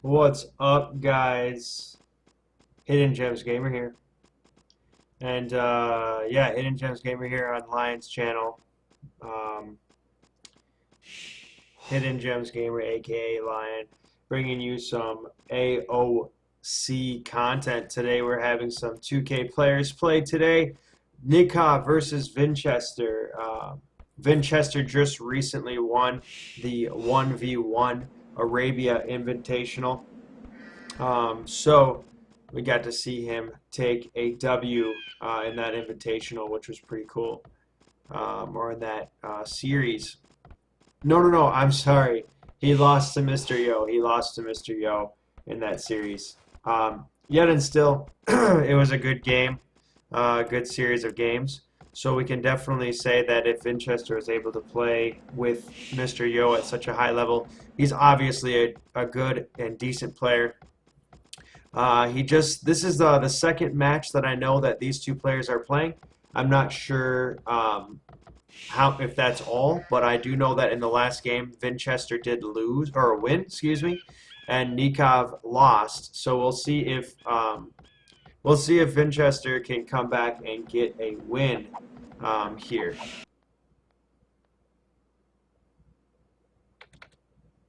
What's up, guys? Hidden Gems Gamer here. And yeah, Hidden Gems Gamer here on Lion's channel. Um, Hidden Gems Gamer, aka Lion, bringing you some AOC content. Today we're having some 2K players play today. Nicov versus Vinchester. Vinchester just recently won the 1v1 Arabia Invitational. So we got to see him take a W in that invitational, which was pretty cool, or in that series. No, I'm sorry. He lost to Mr. Yo. He lost to Mr. Yo in that series. Yet and still, it was a good game, good series of games. So we can definitely say that if Vinchester is able to play with Mr. Yo at such a high level, he's obviously a good and decent player. This is the second match that I know that these two players are playing. I'm not sure if that's all, but I do know that in the last game, Vinchester did lose or win, excuse me, and Nicov lost. So we'll see if Vinchester can come back and get a win here.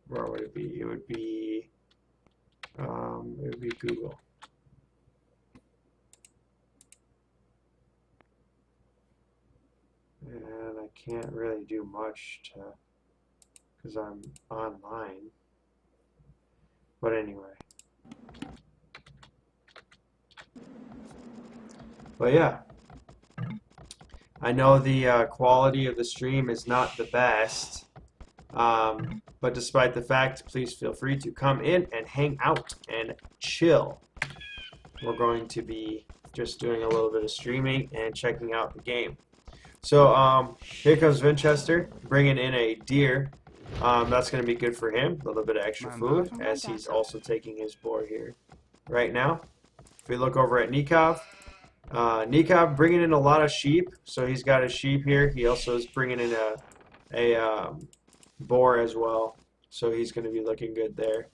Where would it be? It would be Google. And I can't really do much because I'm online. But anyway. But yeah. I know the quality of the stream is not the best. But despite the fact, please feel free to come in and hang out and chill. We're going to be just doing a little bit of streaming and checking out the game. So here comes Vinchester bringing in a deer. That's going to be good for him. A little bit of extra food as he's also taking his boar here right now. If we look over at Nicov, Nicov bringing in a lot of sheep. So he's got his sheep here. He also is bringing in a boar as well. So he's going to be looking good there.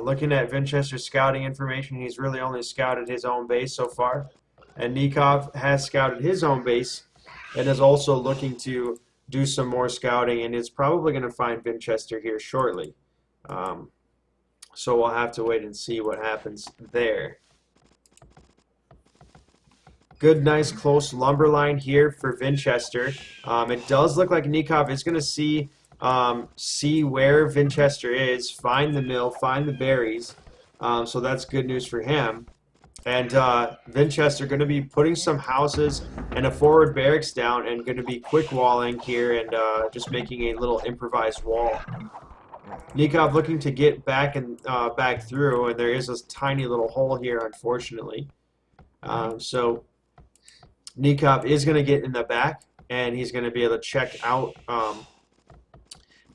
Looking at Vinchester's scouting information, he's really only scouted his own base so far. And Nicov has scouted his own base and is also looking to do some more scouting and is probably going to find Vinchester here shortly. So we'll have to wait and see what happens there. Good, nice, close lumber line here for Vinchester. It does look like Nicov is going to see where Vinchester is, find the mill, find the berries. So that's good news for him. And Vinchester going to be putting some houses and a forward barracks down and going to be quick walling here and just making a little improvised wall. Nicov looking to get back and back through, and there is this tiny little hole here, unfortunately. So Nicov is going to get in the back, and he's going to be able to check out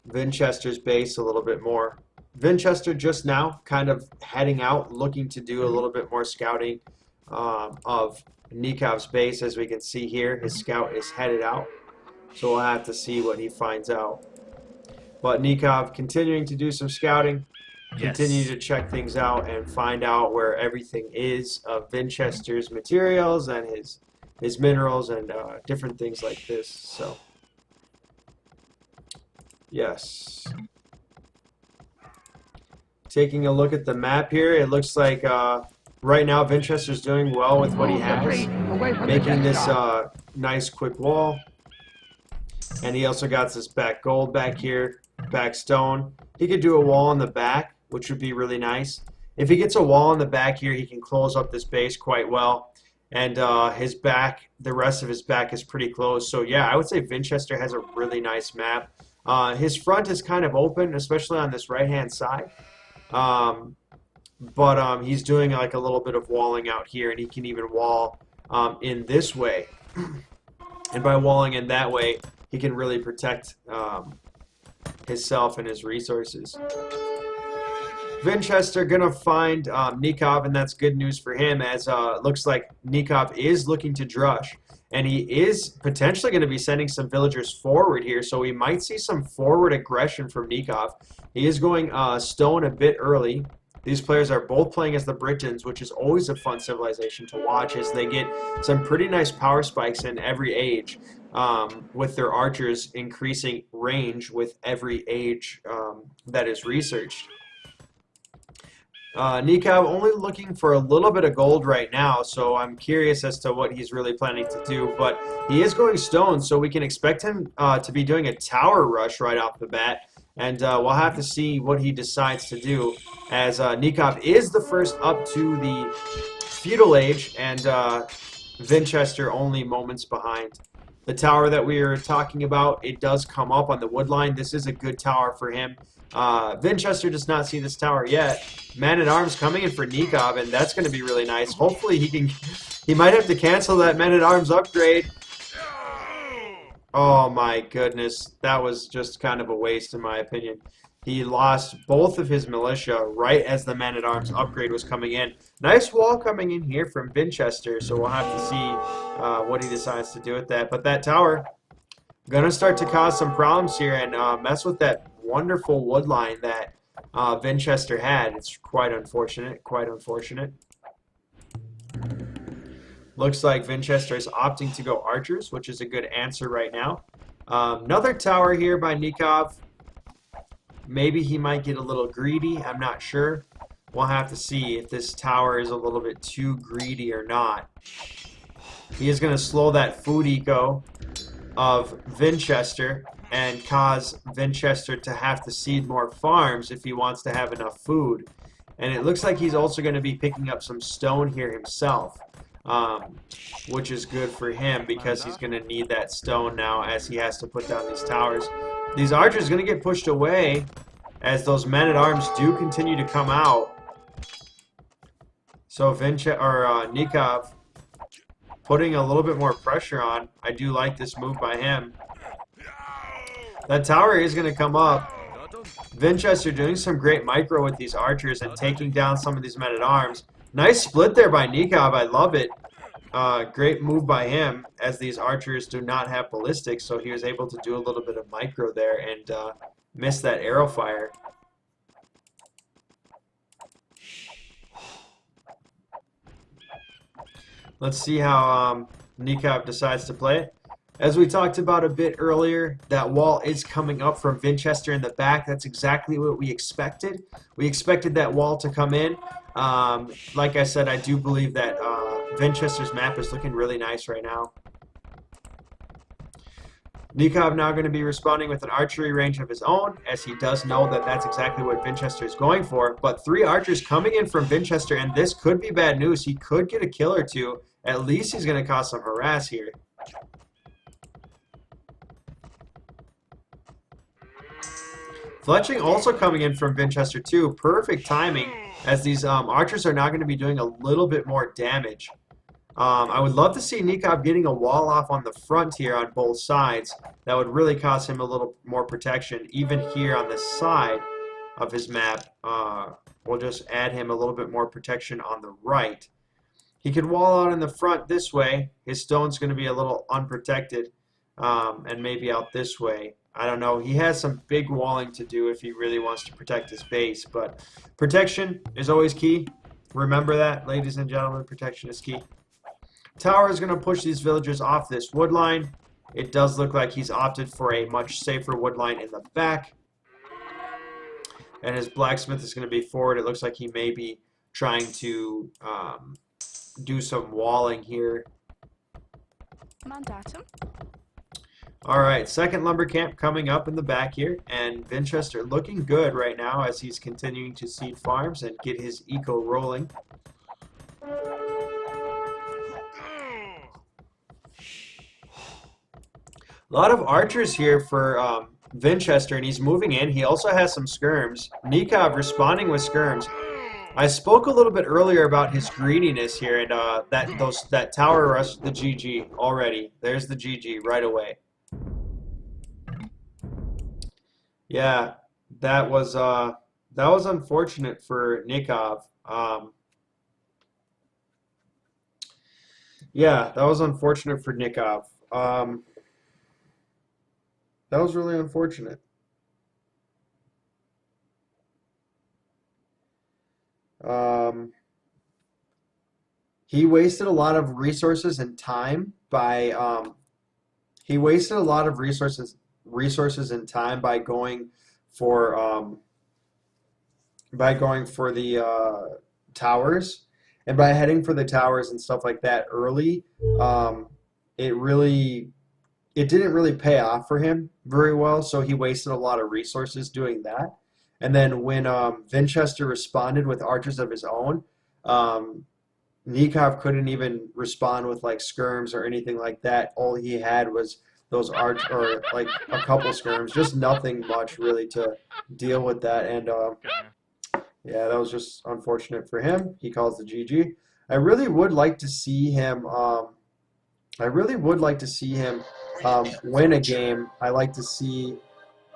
Vinchester's base a little bit more. Vinchester just now kind of heading out, looking to do a little bit more scouting of Nikov's base. As we can see here, his scout is headed out. So we'll have to see what he finds out. But Nicov continuing to do some scouting, continue to check things out and find out where everything is of Vinchester's materials and his minerals and different things like this. So, yes. Taking a look at the map here, it looks like right now Vinchester's doing well with what he has, making this nice quick wall. And he also got this back gold back here, back stone. He could do a wall in the back, which would be really nice. If he gets a wall in the back here, he can close up this base quite well. And his back, the rest of his back is pretty close. So yeah, I would say Vinchester has a really nice map. His front is kind of open, especially on this right-hand side. But he's doing like a little bit of walling out here, and he can even wall in this way. And by walling in that way, he can really protect himself and his resources. Vinchester gonna find Nicov, and that's good news for him, as looks like Nicov is looking to drush. and he is potentially going to be sending some villagers forward here, so we might see some forward aggression from Nicov. He is going stone a bit early. These players are both playing as the Britons, which is always a fun civilization to watch as they get some pretty nice power spikes in every age, with their archers increasing range with every age that is researched. Nicov only looking for a little bit of gold right now, so I'm curious as to what he's really planning to do. But he is going stone, so we can expect him to be doing a tower rush right off the bat. And we'll have to see what he decides to do, as Nicov is the first up to the feudal age, and Vinchester only moments behind. The tower that we were talking about, it does come up on the wood line. This is a good tower for him. Vinchester does not see this tower yet. Man-at-Arms coming in for Nicov, and that's going to be really nice. Hopefully he might have to cancel that Man-at-Arms upgrade. Oh my goodness, that was just kind of a waste in my opinion. He lost both of his militia right as the Man-at-Arms upgrade was coming in. Nice wall coming in here from Vinchester, so we'll have to see what he decides to do with that. But that tower, going to start to cause some problems here and mess with that wonderful wood line that Vinchester had. It's quite unfortunate, quite unfortunate. Looks like Vinchester is opting to go archers, which is a good answer right now. Another tower here by Nicov. Maybe he might get a little greedy. I'm not sure. We'll have to see if this tower is a little bit too greedy or not. He is going to slow that food eco of Vinchester and cause Vinchester to have to seed more farms if he wants to have enough food. And it looks like he's also going to be picking up some stone here himself, which is good for him because he's going to need that stone now as he has to put down these towers. These archers are going to get pushed away as those men-at-arms do continue to come out. So Nicov putting a little bit more pressure on. I do like this move by him. That tower is going to come up. Vinchester doing some great micro with these archers and taking down some of these men-at-arms. Nice split there by Nicov. I love it. Great move by him as these archers do not have ballistics, so he was able to do a little bit of micro there and miss that arrow fire. Let's see how Nicov decides to play it. As we talked about a bit earlier, that wall is coming up from Vinchester in the back. That's exactly what we expected. We expected that wall to come in. Like I said, I do believe that Vinchester's map is looking really nice right now. Nicov now going to be responding with an archery range of his own, as he does know that that's exactly what Vinchester is going for. But 3 archers coming in from Vinchester, and this could be bad news. He could get a kill or two. At least he's going to cause some harass here. Fletching also coming in from Vinchester too. Perfect timing, as these archers are now going to be doing a little bit more damage. I would love to see Nicov getting a wall off on the front here on both sides. That would really cause him a little more protection. Even here on this side of his map, we'll just add him a little bit more protection on the right. He could wall out in the front this way. His stone's going to be a little unprotected, and maybe out this way. I don't know. He has some big walling to do if he really wants to protect his base, but protection is always key. Remember that, ladies and gentlemen, protection is key. Tower is going to push these villagers off this wood line. It does look like he's opted for a much safer wood line in the back. And his blacksmith is going to be forward. It looks like he may be trying to do some walling here. Mandatum. All right, second lumber camp coming up in the back here, and Vinchester looking good right now as he's continuing to seed farms and get his eco rolling. A lot of archers here for Vinchester, and he's moving in. He also has some skirms. Nicov responding with skirms. I spoke a little bit earlier about his greediness here, and that tower rush, the GG already. There's the GG right away. Yeah, that was unfortunate for Nicov. Yeah, that was unfortunate for Nicov. That was really unfortunate. Um, he wasted a lot of resources and time by he wasted a lot of resources and time for um, by going for the towers and by heading for the towers and stuff like that early. Um, it really it didn't really pay off for him very well, so he wasted a lot of resources doing that. And then when Vinchester responded with archers of his own, um, Nicov couldn't even respond with like skirms or anything like that. All he had was those arch or like a couple skirms, just nothing much really to deal with that. And yeah, that was just unfortunate for him. He calls the GG. I really would like to see him. I really would like to see him win a game. I like to see.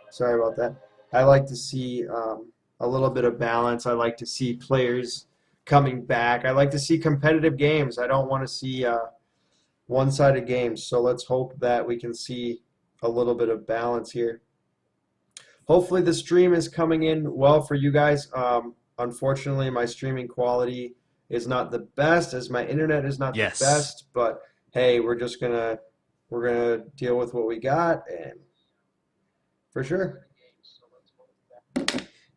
Sorry about that. I like to see a little bit of balance. I like to see players coming back. I like to see competitive games. I don't want to see one-sided games. So let's hope that we can see a little bit of balance here. Hopefully the stream is coming in well for you guys. Unfortunately, my streaming quality is not the best, as my internet is not the Yes. best. But hey, we're gonna deal with what we got, and for sure.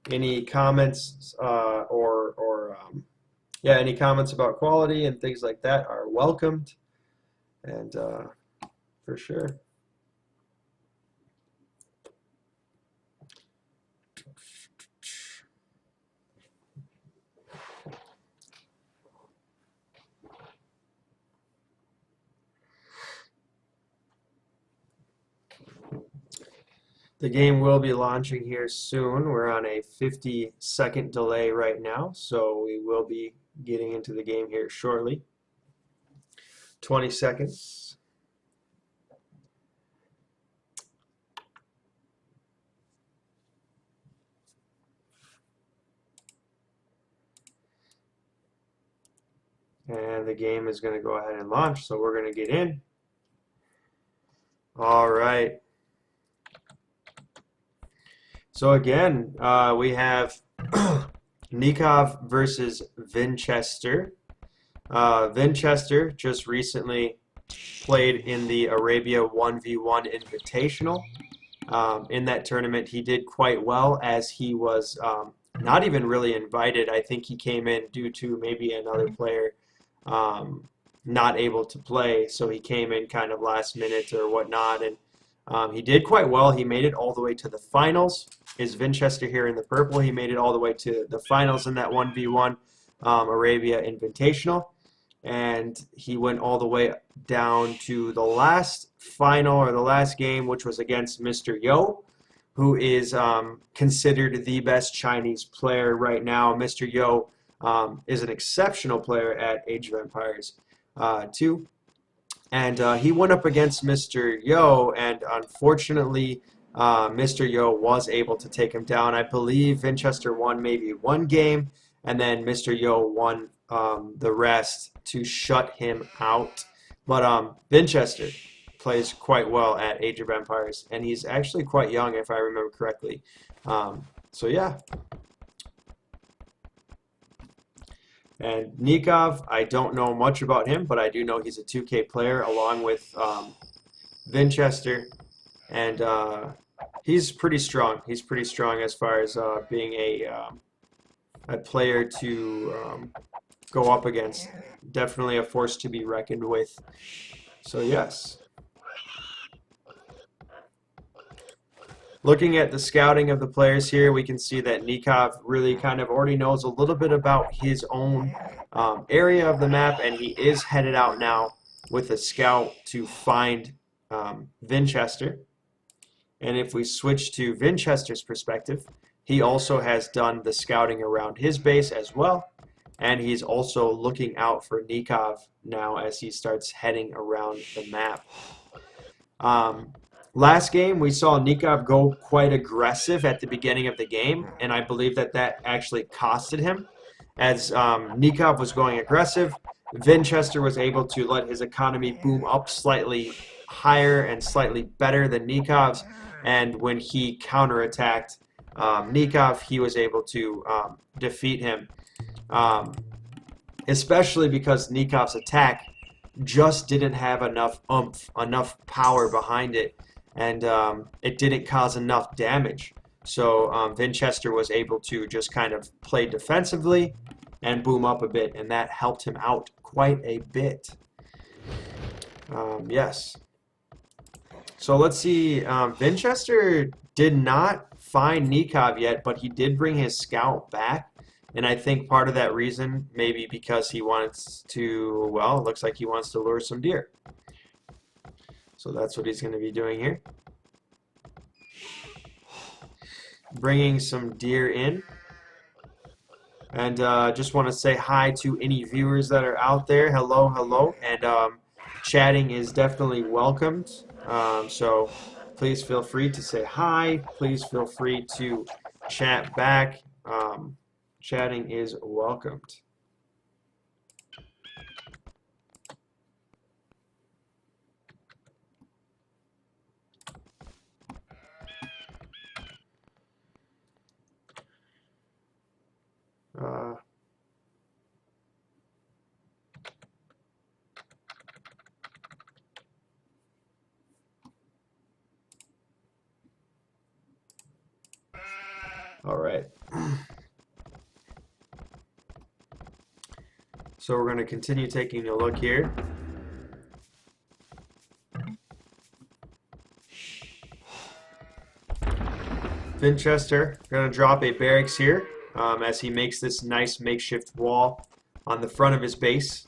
Any comments yeah, any comments about quality and things like that are welcomed, and for sure. The game will be launching here soon. We're on a 50-second delay right now, so we will be getting into the game here shortly. 20 seconds. And the game is going to go ahead and launch, so we're going to get in. All right. So again, we have Nicov versus Vinchester. Vinchester just recently played in the Arabia 1v1 Invitational. In that tournament, he did quite well as he was not even really invited. I think he came in due to maybe another player not able to play, so he came in kind of last minute or whatnot, and he did quite well. He made it all the way to the finals. Is Vinchester here in the purple? He made it all the way to the finals in that 1v1 Arabia Invitational, and he went all the way down to the last final or the last game, which was against Mr. Yo, who is considered the best Chinese player right now. Mr. Yo is an exceptional player at Age of Empires 2. And he went up against Mr. Yo, and unfortunately, Mr. Yo was able to take him down. I believe Vinchester won maybe one game, and then Mr. Yo won the rest to shut him out. But Vinchester plays quite well at Age of Empires, and he's actually quite young, if I remember correctly. So yeah. And Nicov, I don't know much about him, but I do know he's a 2K player along with Vinchester, and he's pretty strong. He's pretty strong as far as being a player to go up against. Definitely a force to be reckoned with. So yes. Looking at the scouting of the players here, we can see that Nicov really kind of already knows a little bit about his own area of the map, and he is headed out now with a scout to find Vinchester. And if we switch to Vinchester's perspective, he also has done the scouting around his base as well, and he's also looking out for Nicov now as he starts heading around the map. Last game, we saw Nicov go quite aggressive at the beginning of the game, and I believe that that actually costed him, as Nicov was going aggressive, Vinchester was able to let his economy boom up slightly higher and slightly better than Nikov's, and when he counterattacked Nicov, he was able to defeat him, um, especially because Nikov's attack just didn't have enough oomph, enough power behind it, and it didn't cause enough damage. So Vinchester was able to just kind of play defensively and boom up a bit, and that helped him out quite a bit. Yes. So let's see. Vinchester did not find Nicov yet, but he did bring his scout back. And I think part of that reason maybe because he wants to, well, it looks like he wants to lure some deer. So that's what he's going to be doing here. Bringing some deer in. And just want to say hi to any viewers that are out there. Hello, hello. And chatting is definitely welcomed. So please feel free to say hi. Please feel free to chat back. Chatting is welcomed. All right. So we're going to continue taking a look here. Vinchester going to drop a barracks here as he makes this nice makeshift wall on the front of his base.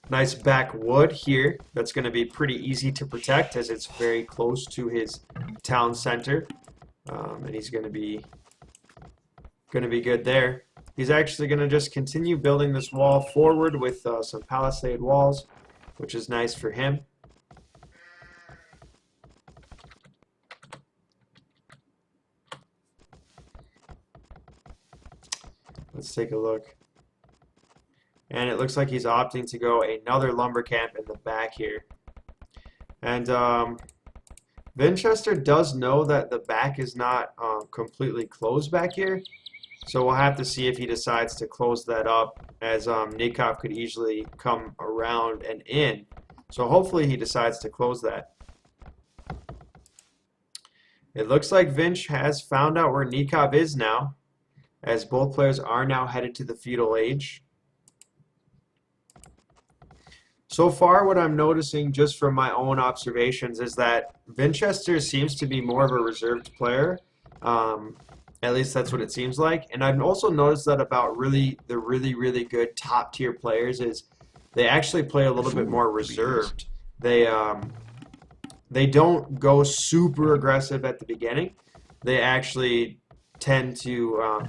Nice backwood here that's going to be pretty easy to protect as it's very close to his town center. And he's going to be good there. He's actually going to just continue building this wall forward with some palisade walls, which is nice for him. Let's take a look. And it looks like he's opting to go another lumber camp in the back here. And Vinchester does know that the back is not completely closed back here. So we'll have to see if he decides to close that up, as Nicov could easily come around and in. So hopefully he decides to close that. It looks like Vinch has found out where Nicov is now, as both players are now headed to the feudal age. So far, what I'm noticing just from my own observations is that Vinchester seems to be more of a reserved player. At least that's what it seems like. And I've also noticed that about the really good top tier players is they actually play a little bit more reserved. They don't go super aggressive at the beginning. They actually tend to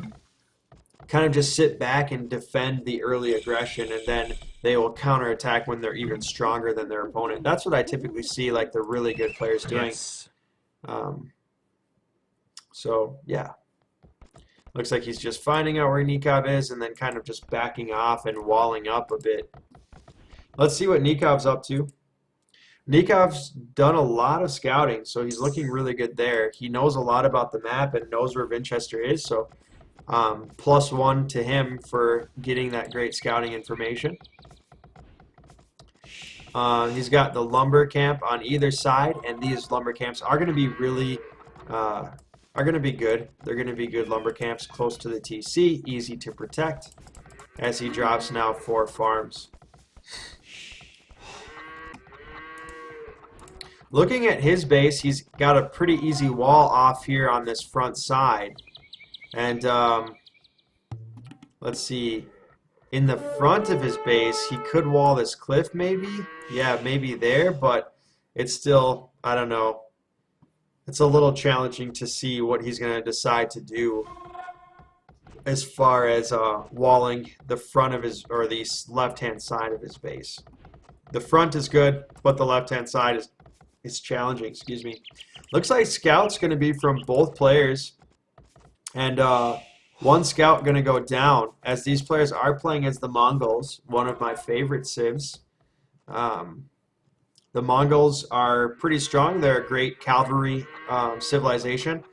kind of just sit back and defend the early aggression, and then they will counterattack when they're even stronger than their opponent. That's what I typically see like the really good players doing. Yes. So yeah. Looks like he's just finding out where Nicov is and then kind of just backing off and walling up a bit. Let's see what Nikov's up to. Nikov's done a lot of scouting, so he's looking really good there. He knows a lot about the map and knows where Vinchester is, so +1 to him for getting that great scouting information. He's got the lumber camp on either side, and these lumber camps are going to be really are going to be good. They're going to be good lumber camps close to the TC, easy to protect, as he drops now 4 farms. Looking at his base, he's got a pretty easy wall off here on this front side. And let's see, in the front of his base, he could wall this cliff maybe. Yeah, maybe there, but it's still, I don't know. It's a little challenging to see what he's going to decide to do as far as walling the front of his, or the left-hand side of his base. The front is good, but the left-hand side is challenging. Excuse me. Looks like scout's going to be from both players, and One scout going to go down, as these players are playing as the Mongols, one of my favorite civs. Um, the Mongols are pretty strong. They're a great cavalry civilization.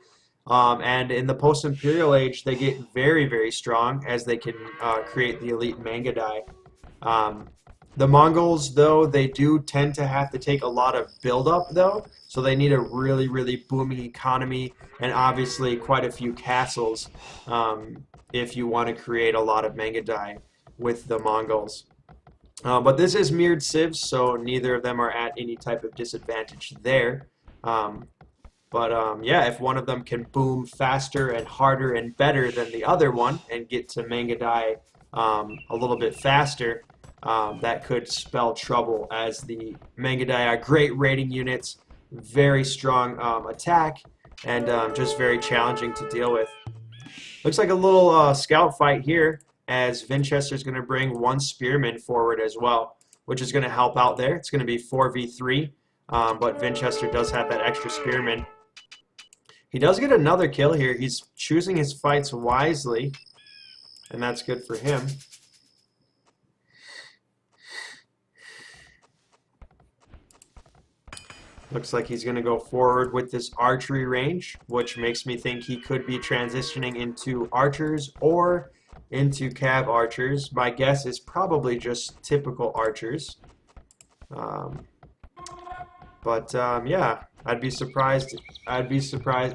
And in the post-imperial age, they get very, very strong as they can create the elite Mangudai. Um, the Mongols, though, they do tend to have to take a lot of build-up, though. So they need a really, really booming economy and obviously quite a few castles if you want to create a lot of Mangudai with the Mongols. But this is mirrored civs, so neither of them are at any type of disadvantage there. Yeah, if one of them can boom faster and harder and better than the other one and get to Mangudai a little bit faster, that could spell trouble, as the Mangudai are great raiding units, very strong attack, and just very challenging to deal with. Looks like a little scout fight here, as Vinchester is going to bring one spearman forward as well, which is going to help out there. It's going to be 4v3, but Vinchester does have that extra spearman. He does get another kill here. He's choosing his fights wisely, and that's good for him. Looks like he's going to go forward with this archery range, which makes me think he could be transitioning into archers or into cav archers. My guess is probably just typical archers. Yeah, I'd be surprised.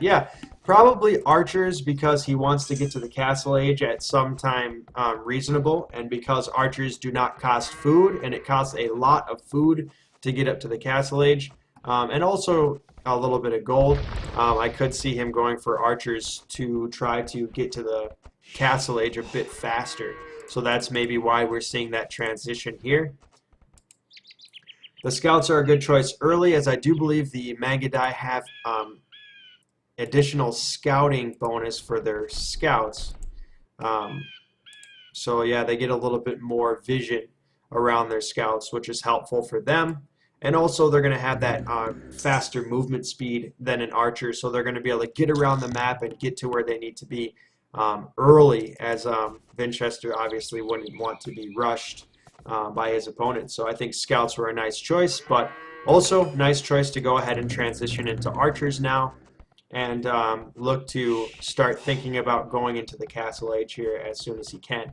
Yeah, probably archers, because he wants to get to the castle age at some time reasonable, and because archers do not cost food, and it costs a lot of food to get up to the castle age, and also a little bit of gold. I could see him going for archers to try to get to the castle age a bit faster. So that's maybe why we're seeing that transition here. The scouts are a good choice early, as I do believe the Mangudai have additional scouting bonus for their scouts. So yeah, they get a little bit more vision around their scouts, which is helpful for them. And also they're going to have that faster movement speed than an archer, so they're going to be able to get around the map and get to where they need to be early, as Vinchester obviously wouldn't want to be rushed by his opponent. So I think scouts were a nice choice, but also nice choice to go ahead and transition into archers now and look to start thinking about going into the castle age here as soon as he can.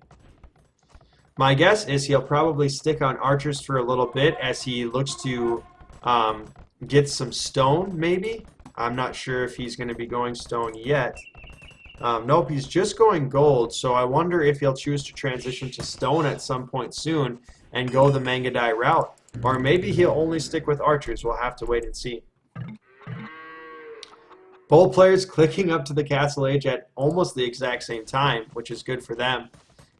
My guess is he'll probably stick on archers for a little bit as he looks to get some stone, maybe. I'm not sure if he's going to be going stone yet. Nope, he's just going gold, so I wonder if he'll choose to transition to stone at some point soon and go the Mangudai route. Or maybe he'll only stick with archers. We'll have to wait and see. Both players clicking up to the castle age at almost the exact same time, which is good for them.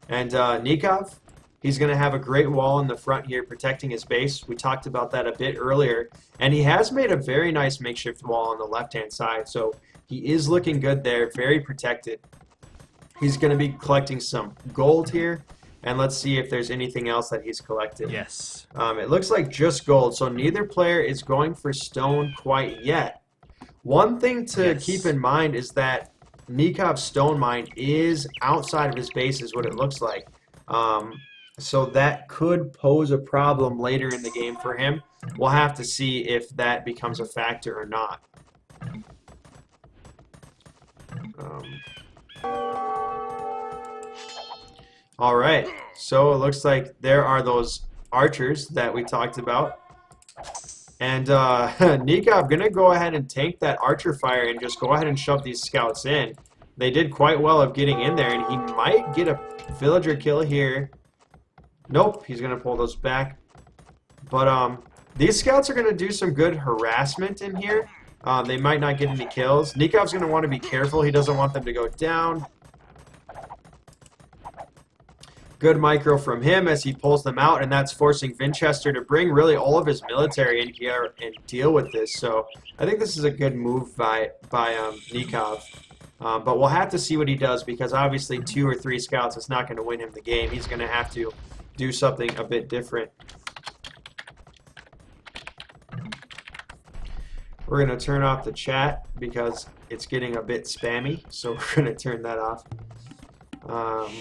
And Nicov, he's going to have a great wall in the front here protecting his base. We talked about that a bit earlier. And he has made a very nice makeshift wall on the left-hand side, so he is looking good there, very protected. He's going to be collecting some gold here, and let's see if there's anything else that he's collected. Yes. It looks like just gold, so neither player is going for stone quite yet. One thing to keep in mind is that Nikov's stone mine is outside of his base, is what it looks like. So that could pose a problem later in the game for him. We'll have to see if that becomes a factor or not. Alright, so it looks like there are those archers that we talked about. And Nicov gonna go ahead and tank that archer fire and just go ahead and shove these scouts in. They did quite well of getting in there, and he might get a villager kill here. Nope, he's gonna pull those back. But these scouts are gonna do some good harassment in here. They might not get any kills. Nikov's going to want to be careful. He doesn't want them to go down. Good micro from him as he pulls them out, and that's forcing Vinchester to bring really all of his military in here and deal with this. So I think this is a good move by Nicov. But we'll have to see what he does, because obviously 2 or 3 scouts is not going to win him the game. He's going to have to do something a bit different. We're going to turn off the chat because it's getting a bit spammy, so we're going to turn that off. Um,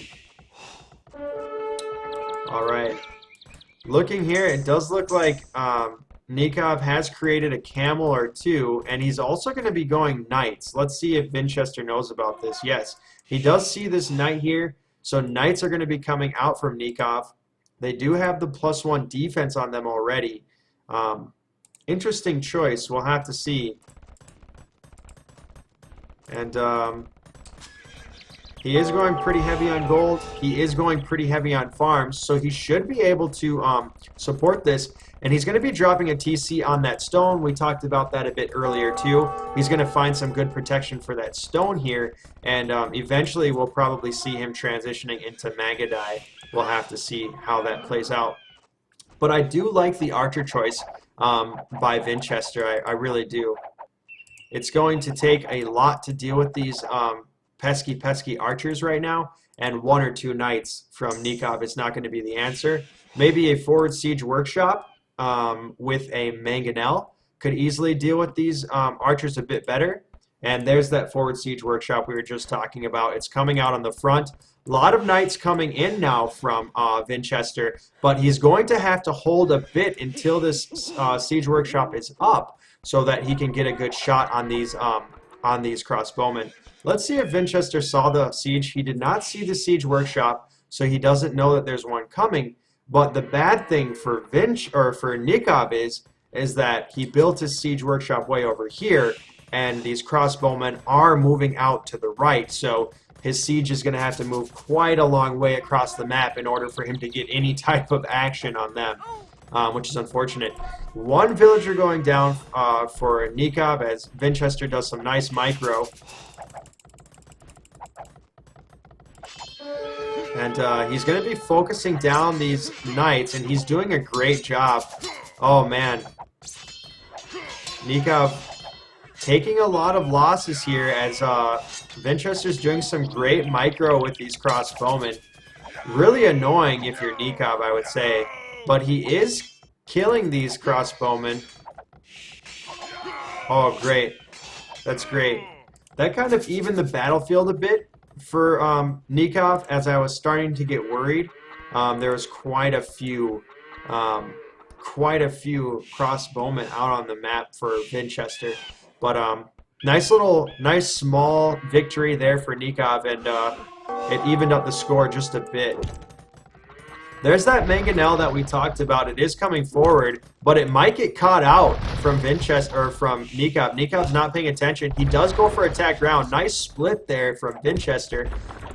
all right. Looking here, it does look like Nicov has created a camel or two, and he's also going to be going knights. Let's see if Vinchester knows about this. Yes, he does see this knight here, so knights are going to be coming out from Nicov. They do have the +1 defense on them already. Interesting choice. We'll have to see. And he is going pretty heavy on gold. He is going pretty heavy on farms, so he should be able to support this. And he's going to be dropping a TC on that stone. We talked about that a bit earlier too. He's going to find some good protection for that stone here, and eventually we'll probably see him transitioning into Magadai. We'll have to see how that plays out. But I do like the archer choice by Vinchester. I really do. It's going to take a lot to deal with these pesky archers right now, and 1 or 2 knights from Nicov is not going to be the answer. Maybe a forward siege workshop with a mangonel could easily deal with these archers a bit better. And there's that forward siege workshop we were just talking about. It's coming out on the front. A lot of knights coming in now from Vinchester, but he's going to have to hold a bit until this siege workshop is up so that he can get a good shot on these crossbowmen. Let's see if Vinchester saw the siege. He did not see the siege workshop, so he doesn't know that there's one coming. But the bad thing for Nicov is that he built his siege workshop way over here, and these crossbowmen are moving out to the right. So his siege is going to have to move quite a long way across the map in order for him to get any type of action on them, which is unfortunate. 1 villager going down for Nicov as Vinchester does some nice micro. And he's going to be focusing down these knights, and he's doing a great job. Oh, man. Nicov taking a lot of losses here as Vinchester's doing some great micro with these crossbowmen. Really annoying if you're Nicov, I would say. But he is killing these crossbowmen. Oh, great. That's great. That kind of evened the battlefield a bit for Nicov, as I was starting to get worried. There was quite a few crossbowmen out on the map for Vinchester. But nice small victory there for Nicov, and it evened up the score just a bit. There's that mangonel that we talked about. It is coming forward, but it might get caught out from Vinchester or from Nicov. Nikov's not paying attention. He does go for attack ground. Nice split there from Vinchester.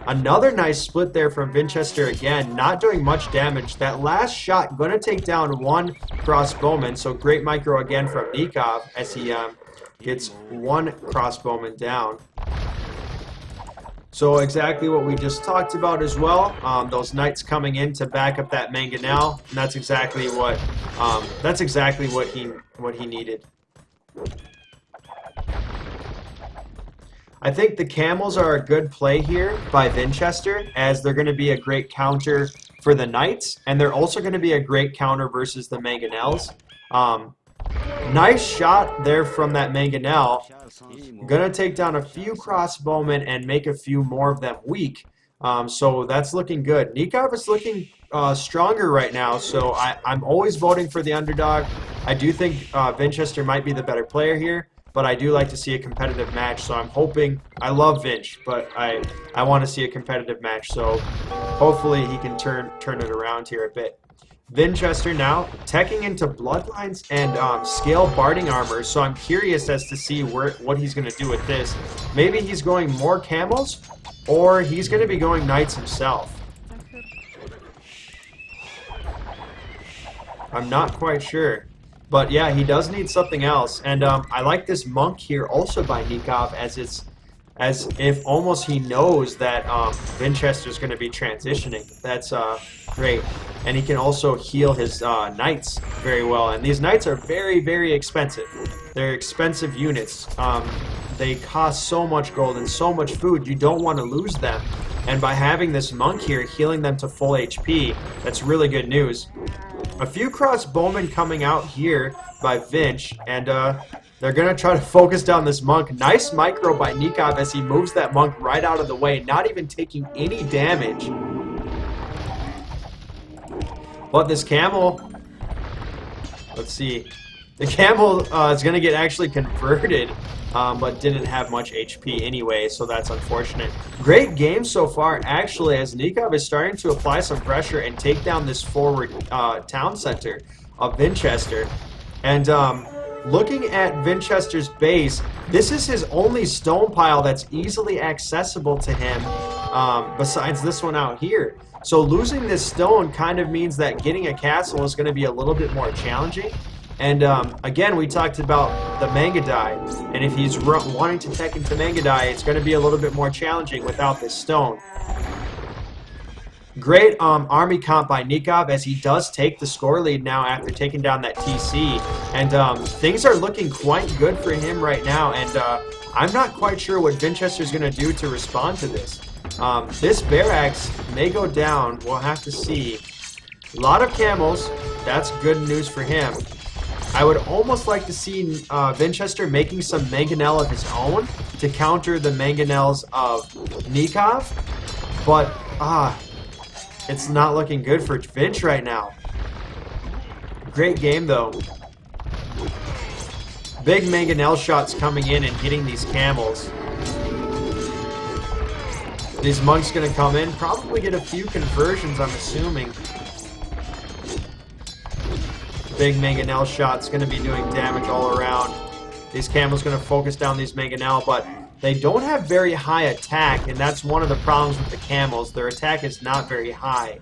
Another nice split there from Vinchester again, not doing much damage. That last shot going to take down 1 crossbowman, so great micro again from Nicov as he gets 1 crossbowman down. So exactly what we just talked about as well. Those knights coming in to back up that mangonel, and that's exactly what he needed. I think the camels are a good play here by Vinchester, as they're going to be a great counter for the knights, and they're also going to be a great counter versus the mangonels. Nice shot there from that mangonel. Gonna take down a few crossbowmen and make a few more of them weak. So that's looking good. Nicov is looking stronger right now, so I'm always voting for the underdog. I do think Vinchester might be the better player here, but I do like to see a competitive match, so I'm hoping. I love Vinch, but I want to see a competitive match, so hopefully he can turn it around here a bit. Vinchester now teching into bloodlines and scale barding armor, so I'm curious as to see what he's going to do with this. Maybe he's going more camels, or he's going to be going knights himself. I'm not quite sure. But yeah, he does need something else. And I like this monk here also by Nicov, as if almost he knows that Vinchester's going to be transitioning. That's great. And he can also heal his knights very well. And these knights are very, very expensive. They're expensive units. They cost so much gold and so much food, you don't want to lose them. And by having this monk here, healing them to full HP, that's really good news. A few crossbowmen coming out here by Vinch, and They're going to try to focus down this monk. Nice micro by Nicov as he moves that monk right out of the way, not even taking any damage. But this camel, let's see. The camel is going to get actually converted, but didn't have much HP anyway, so that's unfortunate. Great game so far, actually, as Nicov is starting to apply some pressure and take down this forward town center of Vinchester. And looking at Vinchester's base, this is his only stone pile that's easily accessible to him, besides this one out here. So losing this stone kind of means that getting a castle is going to be a little bit more challenging. And again, we talked about the Mangadai, and if he's wanting to tech into Mangadai, it's going to be a little bit more challenging without this stone. Great army comp by Nicov as he does take the score lead now after taking down that TC. And things are looking quite good for him right now, and I'm not quite sure what Vinchester's going to do to respond to this. This barracks may go down. We'll have to see. A lot of camels. That's good news for him. I would almost like to see Vinchester making some mangonel of his own to counter the mangonels of Nicov, but it's not looking good for Vinch right now. Great game though. Big mangonel shots coming in and hitting these camels. These monks gonna come in, probably get a few conversions, I'm assuming. Big mangonel shots going to be doing damage all around. These camels going to focus down these mangonel, but they don't have very high attack, and that's one of the problems with the camels. Their attack is not very high.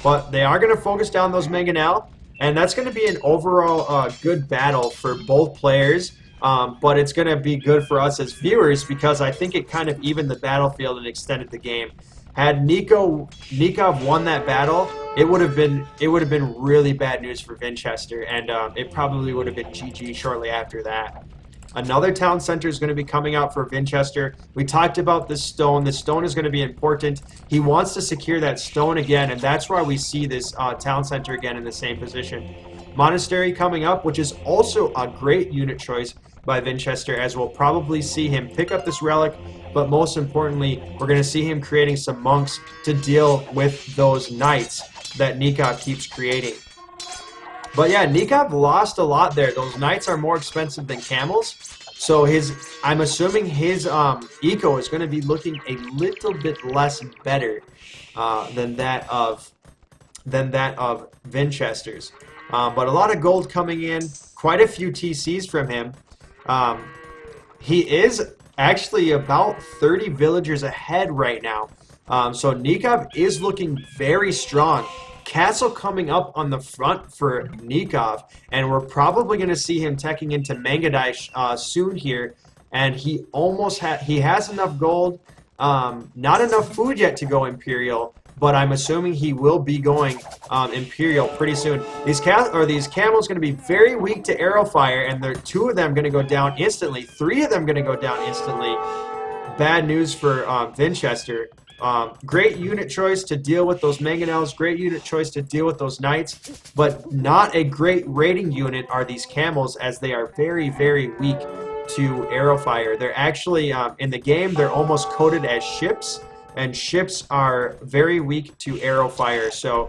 But they are going to focus down those mangonel, and that's going to be an overall good battle for both players. But it's going to be good for us as viewers because I think it kind of evened the battlefield and extended the game. Had Nicov won that battle, it would have been really bad news for Vinchester, and it probably would have been GG shortly after that. Another town center is going to be coming out for Vinchester. We talked about this stone. This stone is going to be important. He wants to secure that stone again, and that's why we see this town center again in the same position. Monastery coming up, which is also a great unit choice by Vinchester, as we'll probably see him pick up this relic, but most importantly, we're going to see him creating some monks to deal with those knights that Nicov keeps creating. But yeah, Nicov lost a lot there. Those knights are more expensive than camels, so I'm assuming his eco is going to be looking a little bit less better than that of Vinchester's. But a lot of gold coming in, quite a few TCs from him. He is actually about 30 villagers ahead right now. So Nicov is looking very strong. Castle coming up on the front for Nicov, and we're probably going to see him teching into Mangadai soon here. And he has enough gold, not enough food yet to go Imperial, but I'm assuming he will be going Imperial pretty soon. These camels going to be very weak to arrow fire, and two of them going to go down instantly. Three of them going to go down instantly. Bad news for Vinchester. Great unit choice to deal with those mangonels. Great unit choice to deal with those knights, but not a great raiding unit are these camels, as they are very, very weak to arrow fire. They're actually in the game they're almost coded as ships. And ships are very weak to arrow fire, so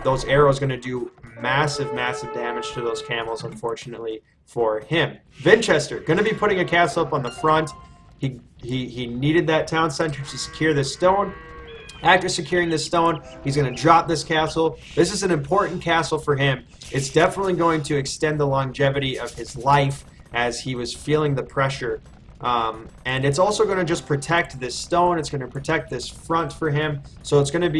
those arrows going to do massive, massive damage to those camels, unfortunately, for him. Vinchester, going to be putting a castle up on the front. He needed that town center to secure this stone. After securing this stone, he's going to drop this castle. This is an important castle for him. It's definitely going to extend the longevity of his life as he was feeling the pressure. And it's also going to just protect this stone. It's going to protect this front for him. So that's going to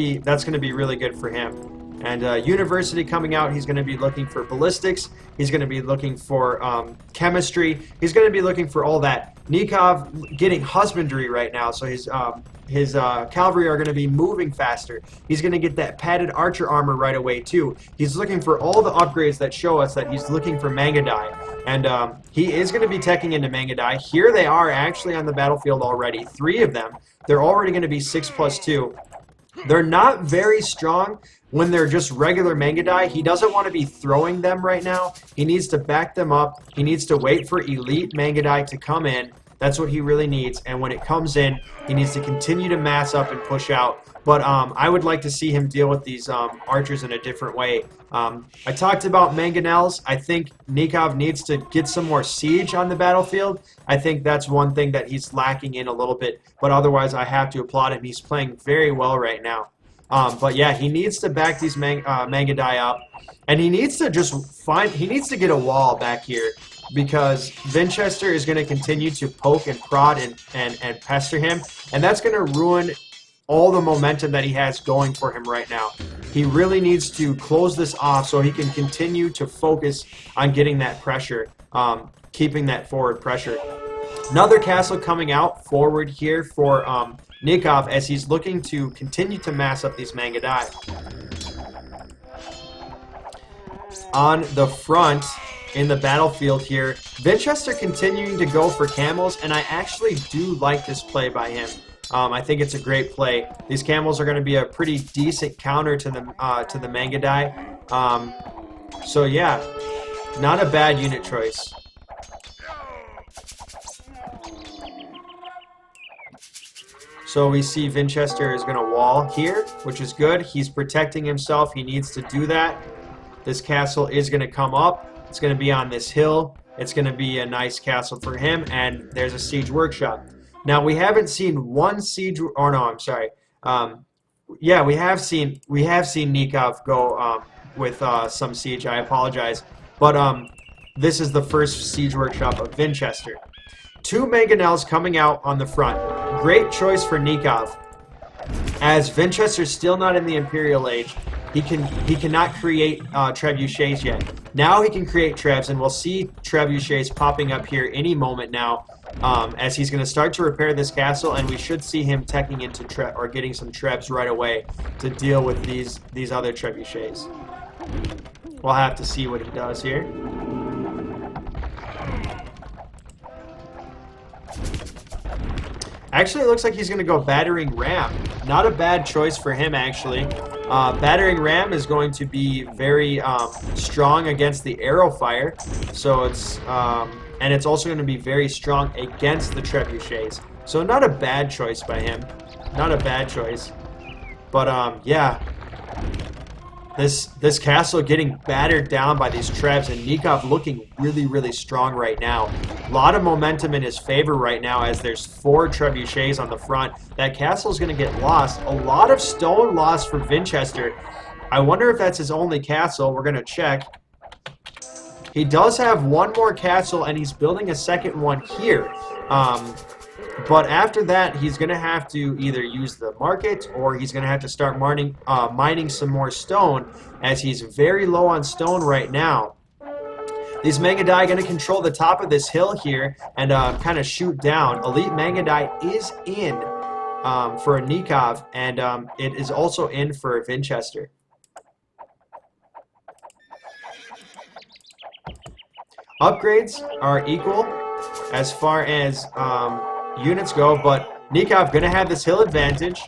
be really good for him. And university coming out, he's going to be looking for ballistics. He's going to be looking for chemistry. He's going to be looking for all that. Nicov getting husbandry right now, so his cavalry are going to be moving faster. He's going to get that padded archer armor right away too. He's looking for all the upgrades that show us that he's looking for Mangadai. And he is going to be teching into Mangadai. Here they are actually on the battlefield already. 3 of them. They're already going to be 6+2. They're not very strong when they're just regular Mangudai. He doesn't want to be throwing them right now. He needs to back them up. He needs to wait for elite Mangudai to come in. That's what he really needs. And when it comes in, he needs to continue to mass up and push out. But I would like to see him deal with these archers in a different way. I talked about mangonels. I think Nicov needs to get some more siege on the battlefield. I think that's one thing that he's lacking in a little bit. But otherwise, I have to applaud him. He's playing very well right now. But yeah, he needs to back these Mangudai up. And he needs to he needs to get a wall back here. Because Vinchester is going to continue to poke and prod and pester him. And that's going to ruin all the momentum that he has going for him right now. He really needs to close this off so he can continue to focus on getting that pressure, keeping that forward pressure. Another castle coming out forward here for Nicov as he's looking to continue to mass up these Mangudai. On the front, in the battlefield here, Vinchester continuing to go for camels, and I actually do like this play by him. I think it's a great play. These camels are going to be a pretty decent counter to the Mangudai. So yeah, not a bad unit choice. So we see Vinchester is going to wall here, which is good. He's protecting himself. He needs to do that. This castle is going to come up. It's going to be on this hill. It's going to be a nice castle for him, and there's a siege workshop. Now, we haven't seen one siege, or no, I'm sorry. Yeah, we have seen Nicov go with some siege. I apologize. But this is the first siege workshop of Vinchester. 2 mangonels coming out on the front. Great choice for Nicov. As Vinchester's still not in the Imperial Age, he cannot create trebuchets yet. Now he can create trebs, and we'll see trebuchets popping up here any moment now, as he's going to start to repair this castle, and we should see him teching into or getting some trebs right away to deal with these other trebuchets. We'll have to see what he does here. Actually, it looks like he's going to go Battering Ram. Not a bad choice for him, actually. Battering Ram is going to be very strong against the arrow fire. So it's and it's also going to be very strong against the trebuchets. So not a bad choice by him. Not a bad choice. But yeah. This castle getting battered down by these trebs, and Nicov looking really, really strong right now. A lot of momentum in his favor right now as there's 4 trebuchets on the front. That castle is going to get lost. A lot of stone lost for Vinchester. I wonder if that's his only castle. We're going to check. He does have one more castle, and he's building a second one here. But after that, he's going to have to either use the market or he's going to have to start mining some more stone, as he's very low on stone right now. These Mangudai are going to control the top of this hill here and kind of shoot down. Elite Mangudai is in for Nicov, and it is also in for Vinchester. Upgrades are equal as far as units go, but Nicov going to have this hill advantage.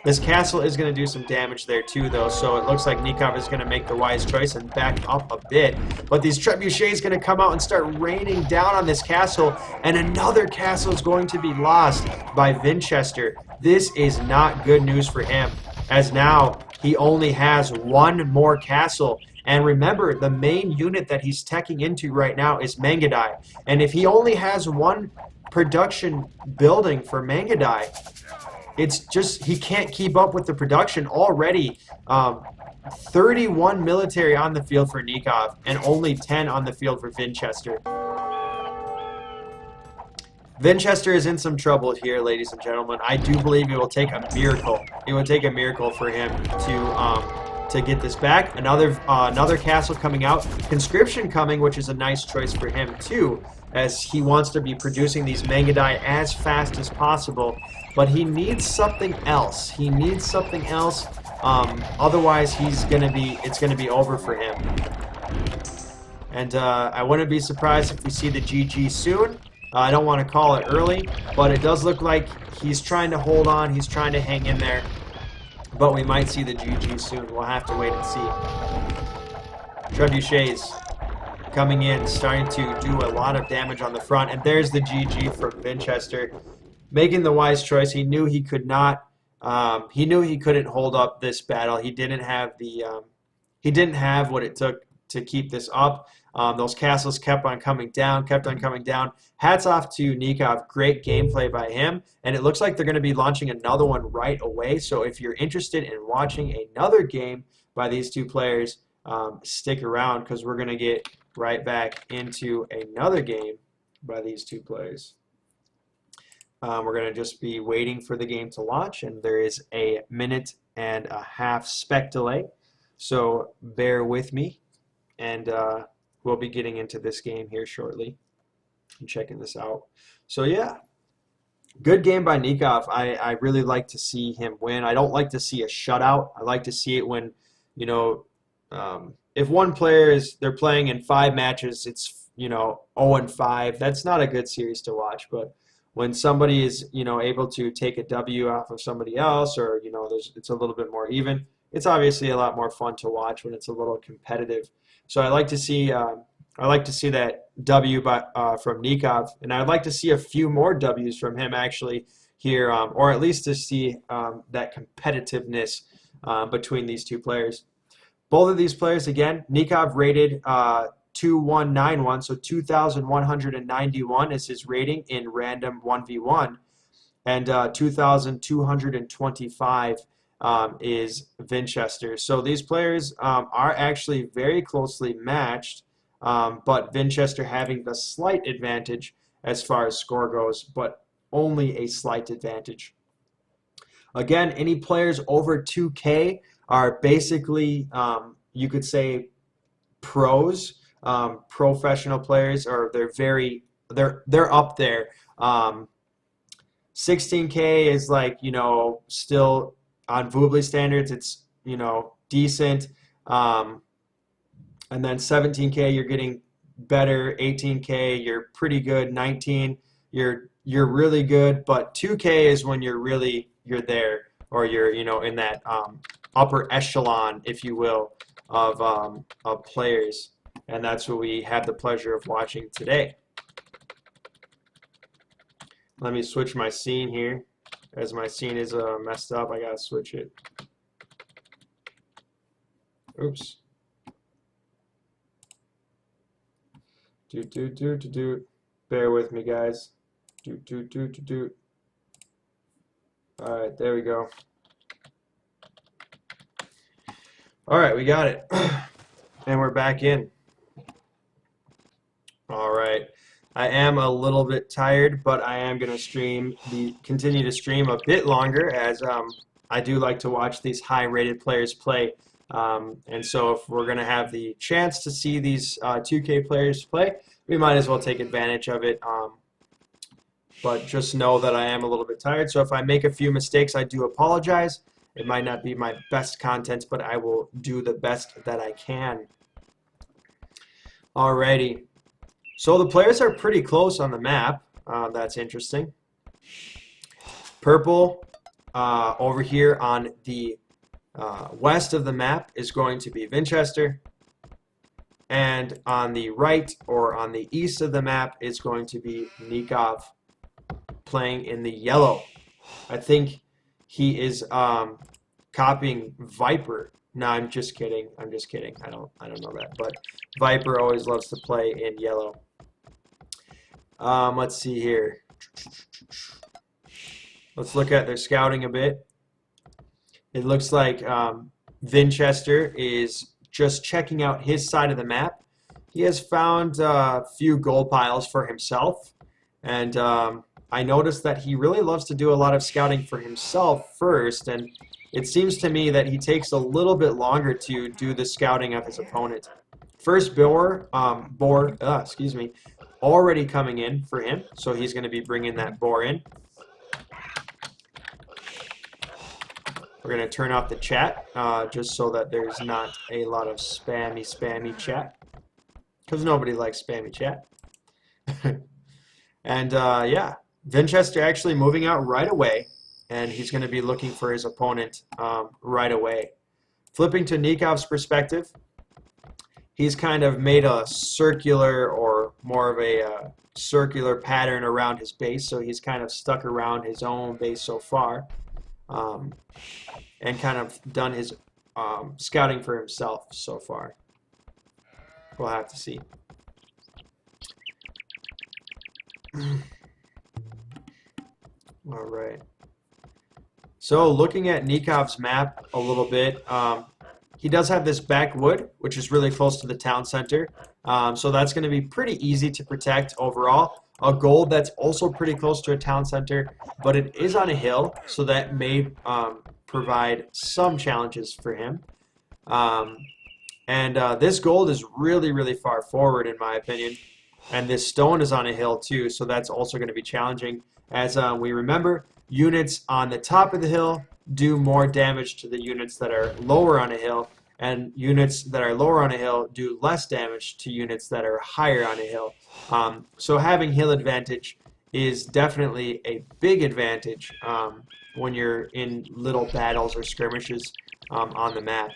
This castle is going to do some damage there too, though, so it looks like Nicov is going to make the wise choice and back up a bit. But these trebuchets going to come out and start raining down on this castle, and another castle is going to be lost by Vinchester. This is not good news for him, as now he only has one more castle. And remember, the main unit that he's teching into right now is Mangudai. And if he only has one production building for Mangudai, it's just he can't keep up with the production already. 31 military on the field for Nicov and only 10 on the field for Vinchester. Vinchester is in some trouble here, ladies and gentlemen. I do believe it will take a miracle. It would take a miracle for him to get this back. Another castle coming out. Conscription coming, which is a nice choice for him too, as he wants to be producing these Mangudai as fast as possible. But he needs something else. He needs something else. Otherwise, it's gonna be over for him. And I wouldn't be surprised if we see the GG soon. I don't want to call it early, but it does look like he's trying to hold on. He's trying to hang in there. but we might see the GG soon. We'll have to wait and see. Trebuchets coming in, starting to do a lot of damage on the front, and there's the GG from Vinchester, making the wise choice. He knew he could not. He knew he couldn't hold up this battle. He didn't have the. He didn't have what it took to keep this up. Those castles kept on coming down, kept on coming down. Hats off to Nicov. Great gameplay by him. And it looks like they're going to be launching another one right away. So if you're interested in watching another game by these two players, stick around because we're going to get right back into another game by these two players. We're going to just be waiting for the game to launch, and there is a 1.5-minute spec delay. So bear with me, and we'll be getting into this game here shortly and checking this out. So yeah, good game by Nicov. I really like to see him win. I don't like to see a shutout. I like to see it when, you know, if one player they're playing in 5 matches, it's, you know, 0-5. That's not a good series to watch. But when somebody is, you know, able to take a W off of somebody else, or, you know, it's a little bit more even, it's obviously a lot more fun to watch when it's a little competitive. So I like to see that W from Nicov, and I'd like to see a few more Ws from him actually here, or at least to see that competitiveness between these two players. Both of these players, again, Nicov rated 2191, so 2,191 is his rating in random 1v1, and 2,225 is Vinchester. So these players are actually very closely matched, but Vinchester having the slight advantage as far as score goes, but only a slight advantage. Again, any players over 2K are basically, you could say, pros, professional players, or they're up there. 16K is like, you know, still on Voobly standards, it's, you know, decent. And then 17K, you're getting better. 18K, you're pretty good. 19, you're really good. But 2K is when you're there, or you're, you know, in that upper echelon, if you will, of players. And that's what we have the pleasure of watching today. Let me switch my scene here. As my scene is messed up, I gotta switch it. Oops. Bear with me, guys. All right, there we go. All right, we got it, and we're back in. All right. I am a little bit tired, but I am going to continue to stream a bit longer, as I do like to watch these high-rated players play. And so if we're going to have the chance to see these 2K players play, we might as well take advantage of it. But just know that I am a little bit tired, so if I make a few mistakes, I do apologize. It might not be my best content, but I will do the best that I can. Alrighty. So the players are pretty close on the map. That's interesting. Purple over here on the west of the map is going to be Vinchester. And on the right, or on the east of the map, is going to be Nicov, playing in the yellow. I think he is copying Viper. No, I'm just kidding. I'm just kidding. I don't know that. But Viper always loves to play in yellow. Let's see here. Let's look at their scouting a bit. It looks like Vinchester is just checking out his side of the map. He has found a few gold piles for himself, and I noticed that he really loves to do a lot of scouting for himself first, and it seems to me that he takes a little bit longer to do the scouting of his opponent. First boar, already coming in for him, so he's going to be bringing that boar in. We're going to turn off the chat just so that there's not a lot of spammy chat, because nobody likes spammy chat. And yeah, Vinchester actually moving out right away. and he's going to be looking for his opponent right away. Flipping to Nikov's perspective, he's kind of made a circular or more of a circular pattern around his base, so he's kind of stuck around his own base so far, and kind of done his scouting for himself so far. We'll have to see. All right. So looking at Nikov's map a little bit, he does have this backwood, which is really close to the town center. So that's going to be pretty easy to protect overall. A gold that's also pretty close to a town center, but it is on a hill, so that may provide some challenges for him. This gold is really, really far forward in my opinion. And this stone is on a hill too, so that's also going to be challenging. As we remember, units on the top of the hill do more damage to the units that are lower on a hill, and units that are lower on a hill do less damage to units that are higher on a hill. So having hill advantage is definitely a big advantage when you're in little battles or skirmishes on the map.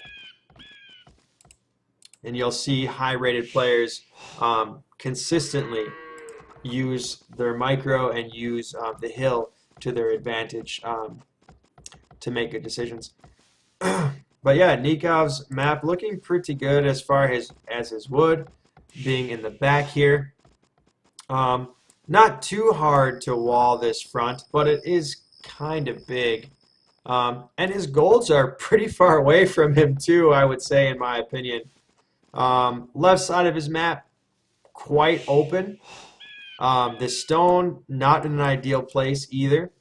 And you'll see high-rated players consistently use their micro and use the hill to their advantage to make good decisions. But yeah, Nikov's map looking pretty good as far as his wood being in the back here. Not too hard to wall this front, but it is kind of big. And his golds are pretty far away from him too, I would say, in my opinion. Left side of his map, quite open. The stone, not in an ideal place either.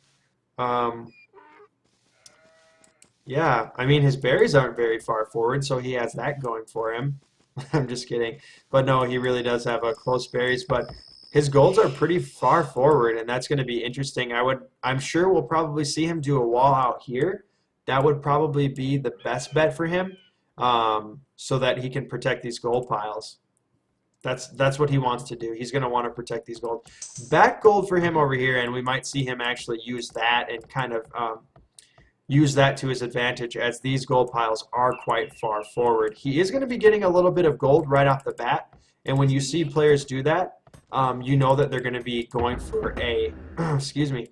Yeah, I mean, his berries aren't very far forward, so he has that going for him. I'm just kidding. But no, he really does have close berries, but his golds are pretty far forward, and that's going to be interesting. I'm sure we'll probably see him do a wall out here. That would probably be the best bet for him, so that he can protect these gold piles. That's what he wants to do. He's going to want to protect these gold. Back gold for him over here, and we might see him actually use that and kind of use that to his advantage, as these gold piles are quite far forward. He is going to be getting a little bit of gold right off the bat, and when you see players do that, you know that they're going to be going for a excuse me,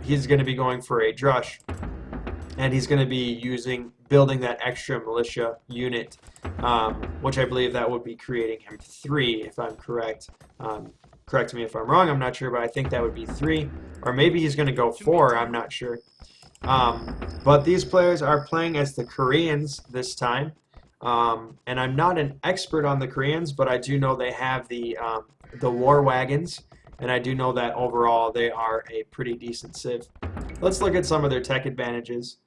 he's going to be going for a drush, and he's going to be building that extra militia unit, which I believe that would be creating him 3, if I'm correct. Correct me if I'm wrong, I'm not sure, but I think that would be 3, or maybe he's going to go 4, I'm not sure. But these players are playing as the Koreans this time, and I'm not an expert on the Koreans, but I do know they have the war wagons, and I do know that overall they are a pretty decent civ. Let's look at some of their tech advantages.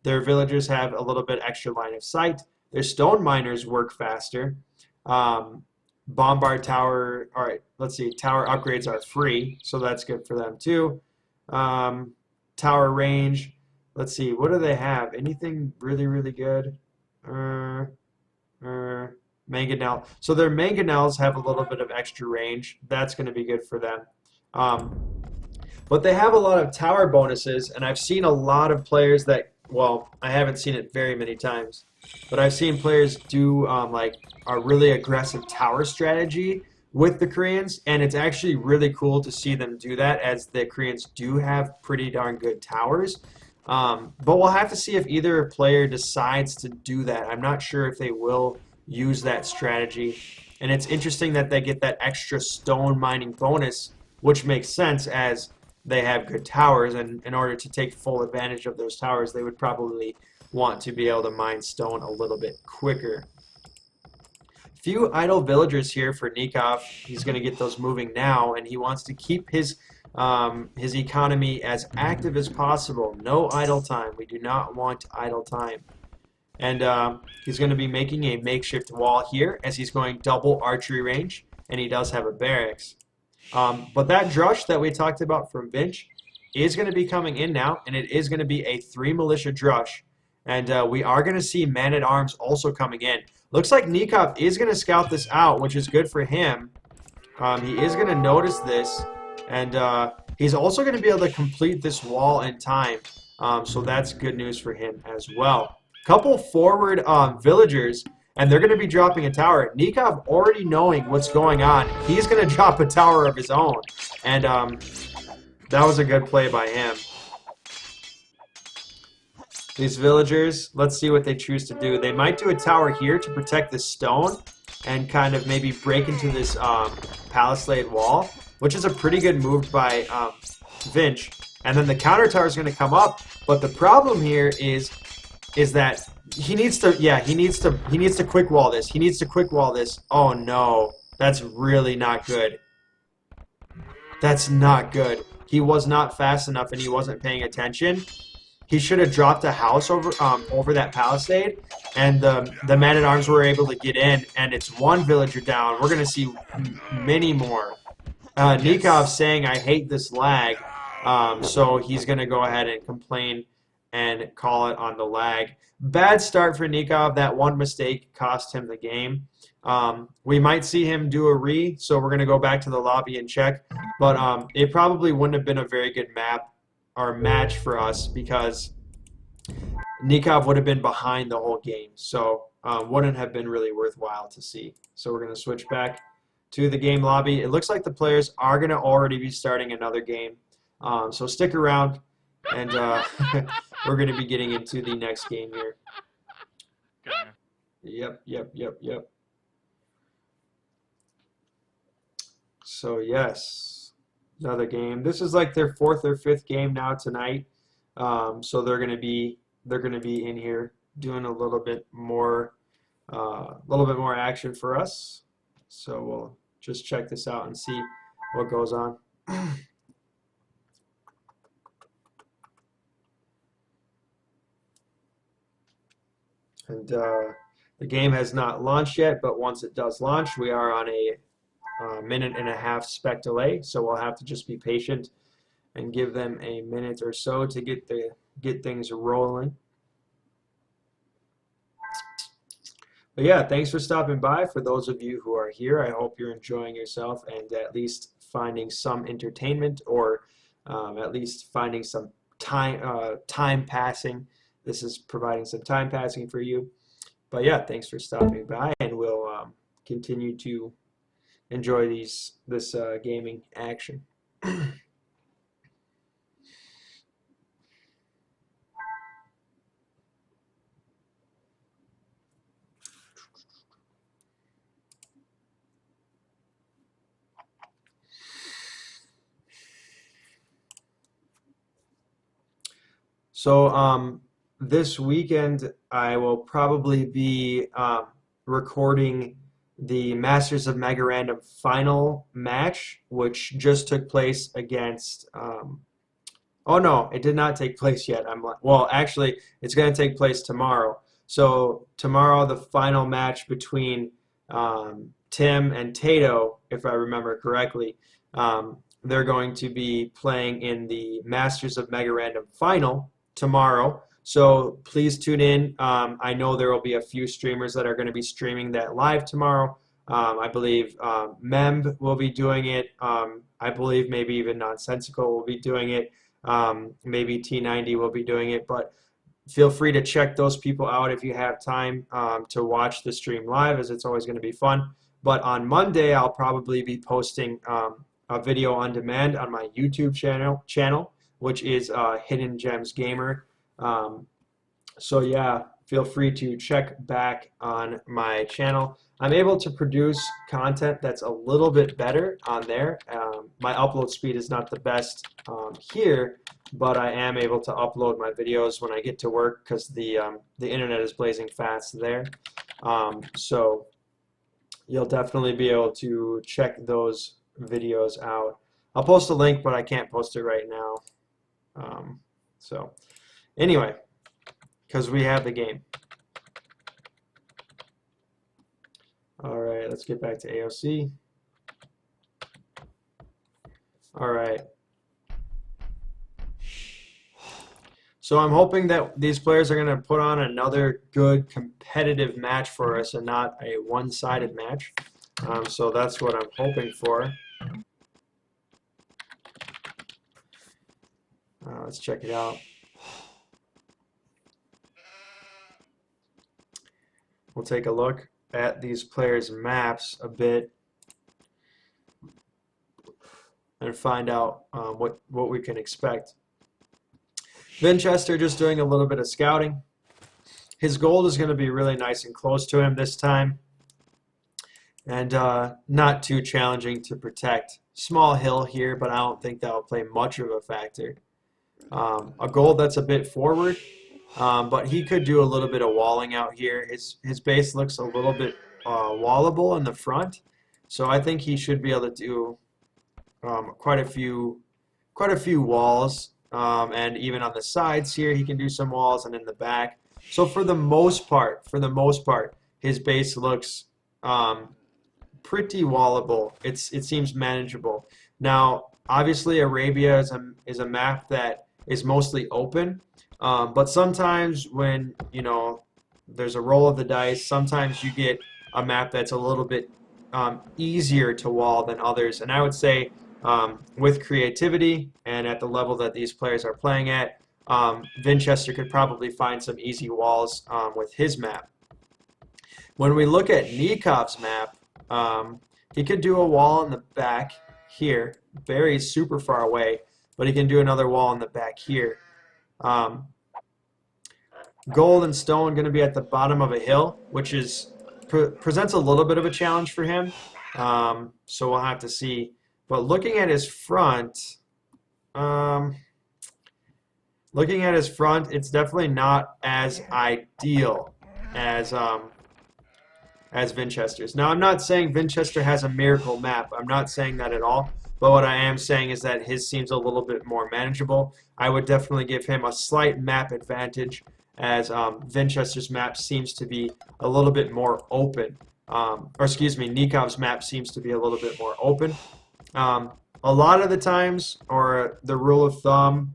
Their villagers have a little bit extra line of sight. Their stone miners work faster. Bombard tower, all right, let's see, tower upgrades are free, so that's good for them too. Tower range, let's see, what do they have? Anything really, really good? Mangonel. So their mangonels have a little bit of extra range. That's going to be good for them. But they have a lot of tower bonuses, and I've seen a lot of players that, well, I haven't seen it very many times, but I've seen players do like a really aggressive tower strategy with the Koreans, and it's actually really cool to see them do that, as the Koreans do have pretty darn good towers. But we'll have to see if either player decides to do that. I'm not sure if they will use that strategy. And it's interesting that they get that extra stone mining bonus, which makes sense as they have good towers, and in order to take full advantage of those towers, they would probably want to be able to mine stone a little bit quicker. Few idle villagers here for Nicov. He's going to get those moving now, and he wants to keep his economy as active as possible. No idle time. We do not want idle time. And he's going to be making a makeshift wall here, as he's going double archery range, and he does have a barracks. But that drush that we talked about from Vinch is going to be coming in now, and it is going to be a 3 militia drush. And we are going to see man-at-arms also coming in. Looks like Nicov is going to scout this out, which is good for him. He is going to notice this, and He's also going to be able to complete this wall in time, so that's good news for him as well. Couple forward villagers, and they're going to be dropping a tower. Nicov already knowing what's going on, he's going to drop a tower of his own, and that was a good play by him. These villagers, let's see what they choose to do. They might do a tower here to protect this stone and kind of maybe break into this palisade wall, which is a pretty good move by Vinch. And then the counter tower is going to come up, but the problem here is that he needs to quick wall this. He needs to quick wall this. Oh no, that's really not good. That's not good. He was not fast enough and he wasn't paying attention. He should have dropped a house over that palisade, and the man-at-arms were able to get in, and it's one villager down. We're going to see many more. Nicov saying, I hate this lag, so he's going to go ahead and complain and call it on the lag. Bad start for Nicov. That one mistake cost him the game. We might see him do a re, so we're going to go back to the lobby and check, but it probably wouldn't have been a very good map or match for us because Nicov would have been behind the whole game, so wouldn't have been really worthwhile to see. So we're going to switch back to the game lobby. It looks like the players are going to already be starting another game, so stick around, and we're going to be getting into the next game here. Yep. So yes, another game. This is like their 4th or 5th game now tonight. So they're gonna be in here doing a little bit more action for us. So we'll just check this out and see what goes on. And the game has not launched yet, but once it does launch, we are on a minute-and-a-half spec delay, so we'll have to just be patient and give them a minute or so to get things rolling. But yeah, thanks for stopping by. For those of you who are here, I hope you're enjoying yourself and at least finding some entertainment, or at least finding some time passing. This is providing some time passing for you. But yeah, thanks for stopping by, and we'll continue to enjoy this gaming action. So this weekend I will probably be recording the Masters of Mega Random final match, which just took place against. Oh no, it did not take place yet. Well, actually, it's going to take place tomorrow. So tomorrow, the final match between Tim and Tato, if I remember correctly, they're going to be playing in the Masters of Mega Random final tomorrow. So please tune in. I know there will be a few streamers that are going to be streaming that live tomorrow. I believe Memb will be doing it. I believe maybe even Nonsensical will be doing it. Maybe T90 will be doing it. But feel free to check those people out if you have time to watch the stream live, as it's always going to be fun. But on Monday, I'll probably be posting a video on demand on my YouTube channel, which is Hidden Gems Gamer. So yeah, feel free to check back on my channel. I'm able to produce content that's a little bit better on there. My upload speed is not the best here, but I am able to upload my videos when I get to work because the internet is blazing fast there. So you'll definitely be able to check those videos out. I'll post a link, but I can't post it right now. So anyway, because we have the game. All right, let's get back to AOC. All right. So I'm hoping that these players are going to put on another good competitive match for us and not a one-sided match. So that's what I'm hoping for. Let's check it out. We'll take a look at these players' maps a bit and find out what we can expect. Vinchester just doing a little bit of scouting. His gold is going to be really nice and close to him this time, and not too challenging to protect. Small hill here, but I don't think that will play much of a factor. A gold that's a bit forward, but he could do a little bit of walling out here. His base looks a little bit wallable in the front, so I think he should be able to do quite a few walls, and even on the sides here he can do some walls, and in the back. So for the most part, his base looks pretty wallable. It seems manageable. Now, obviously, Arabia is a map that is mostly open, but sometimes when there's a roll of the dice, sometimes you get a map that's a little bit easier to wall than others. And I would say with creativity and at the level that these players are playing at, Vinchester could probably find some easy walls with his map. When we look at Nikov's map, he could do a wall in the back here. Barry's super far away, but he can do another wall in the back here. Gold and stone going to be at the bottom of a hill, which presents a little bit of a challenge for him. So we'll have to see. But looking at his front, it's definitely not as ideal as Vinchester's. Now, I'm not saying Vinchester has a miracle map. I'm not saying that at all. But what I am saying is that his seems a little bit more manageable. I would definitely give him a slight map advantage, as Vinchester's map seems to be a little bit more open. Nikov's map seems to be a little bit more open. A lot of the times, or the rule of thumb,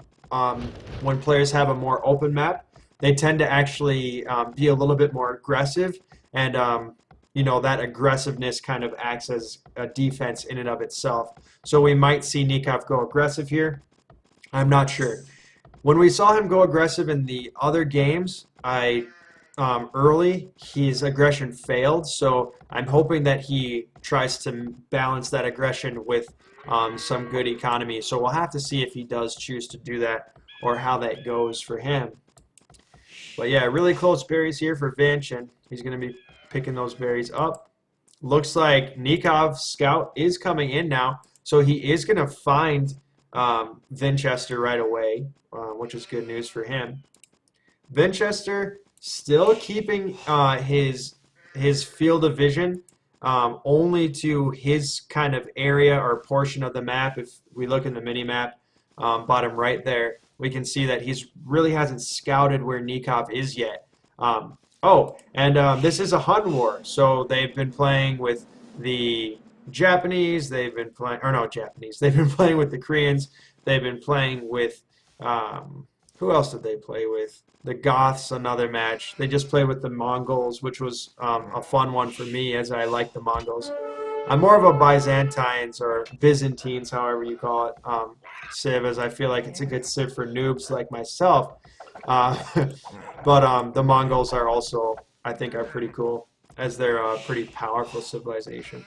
when players have a more open map, they tend to actually be a little bit more aggressive, and that aggressiveness kind of acts as a defense in and of itself. So we might see Nicov go aggressive here. I'm not sure. When we saw him go aggressive in the other games, early, his aggression failed. So I'm hoping that he tries to balance that aggression with some good economy. So we'll have to see if he does choose to do that or how that goes for him. But yeah, really close berries here for Vinch, and he's going to be picking those berries up. Looks like Nikov's scout is coming in now, so he is going to find Vinchester right away, which is good news for him. Vinchester still keeping his field of vision only to his kind of area or portion of the map. If we look in the mini map, bottom right there, we can see that he's really hasn't scouted where Nicov is yet. This is a Hun war, so they've been playing with the Japanese, they've been playing with the Koreans, they've been playing with, who else did they play with? The Goths, another match. They just played with the Mongols, which was a fun one for me, as I like the Mongols. I'm more of a Byzantines or Byzantines, however you call it, civ, as I feel like it's a good civ for noobs like myself. But the Mongols are also, I think, are pretty cool, as they're a pretty powerful civilization.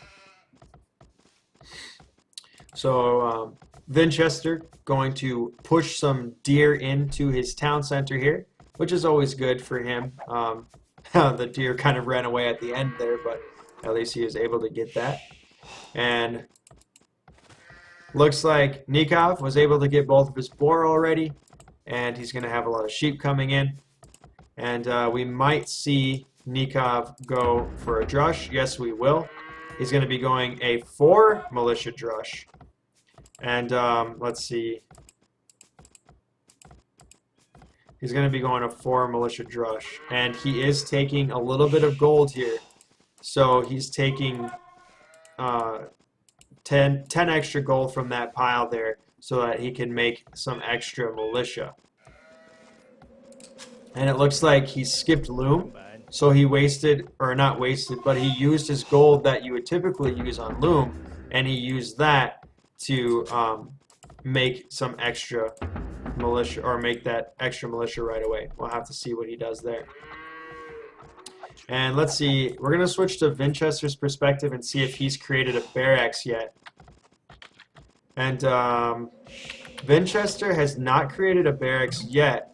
So Vinchester going to push some deer into his town center here, which is always good for him. The deer kind of ran away at the end there, but at least he was able to get that. And looks like Nicov was able to get both of his boar already, and he's going to have a lot of sheep coming in. And we might see Nicov go for a drush. Yes, we will. He's going to be going a 4 militia drush. And let's see. He's going to be going a 4 militia drush. And he is taking a little bit of gold here. So he's taking 10 extra gold from that pile there so that he can make some extra militia. And it looks like he skipped loom. So he wasted, or not wasted, but he used his gold that you would typically use on loom, and he used that to make some extra militia or make that extra militia right away. We'll have to see what he does there. And let's see, we're going to switch to Vinchester's perspective and see if he's created a barracks yet. And Vinchester has not created a barracks yet,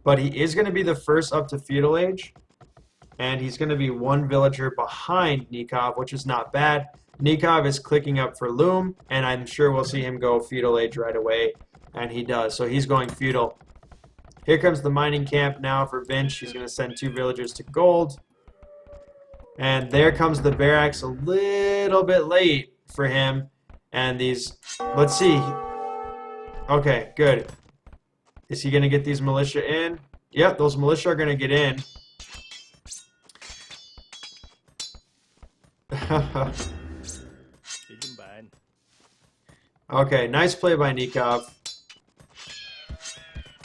but he is going to be the first up to feudal age, and he's going to be one villager behind Nicov, which is not bad. Nicov is clicking up for loom, and I'm sure we'll see him go feudal age right away, and he does. So he's going feudal. Here comes the mining camp now for Vinch. He's going to send 2 villagers to gold. And there comes the barracks a little bit late for him. And these, let's see. Okay, good. Is he going to get these militia in? Yep, those militia are going to get in. Okay, nice play by Nicov.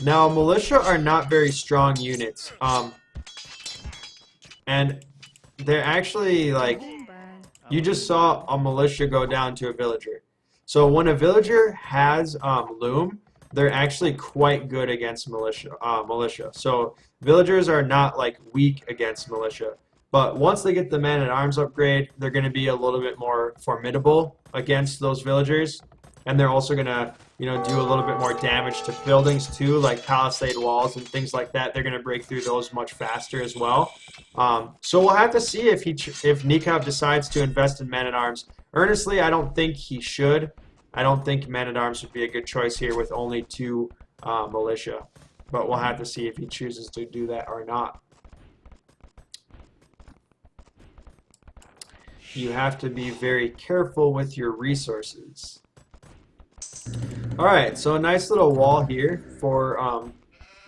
Now, militia are not very strong units. And they're actually, like, you just saw a militia go down to a villager. So when a villager has loom, they're actually quite good against militia. So villagers are not, like, weak against militia. But once they get the man-at-arms upgrade, they're going to be a little bit more formidable against those villagers. And they're also going to, you know, do a little bit more damage to buildings too, like palisade walls and things like that. They're going to break through those much faster as well. So we'll have to see if Nicov decides to invest in man-at-arms. Earnestly, I don't think he should. I don't think man-at-arms would be a good choice here with only 2 militia. But we'll have to see if he chooses to do that or not. You have to be very careful with your resources. Alright, so a nice little wall here for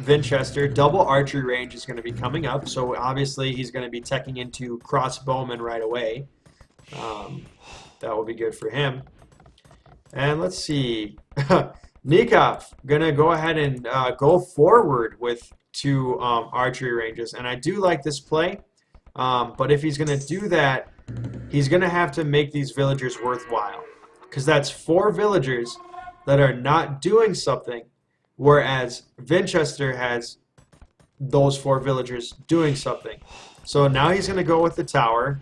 Vinchester. Double archery range is going to be coming up, so obviously he's going to be teching into crossbowmen right away. That will be good for him. And let's see. Nicov going to go ahead and go forward with 2 archery ranges. And I do like this play, but if he's going to do that, he's going to have to make these villagers worthwhile. Because that's 4 villagers that are not doing something, whereas Vinchester has those 4 villagers doing something. So now he's going to go with the tower,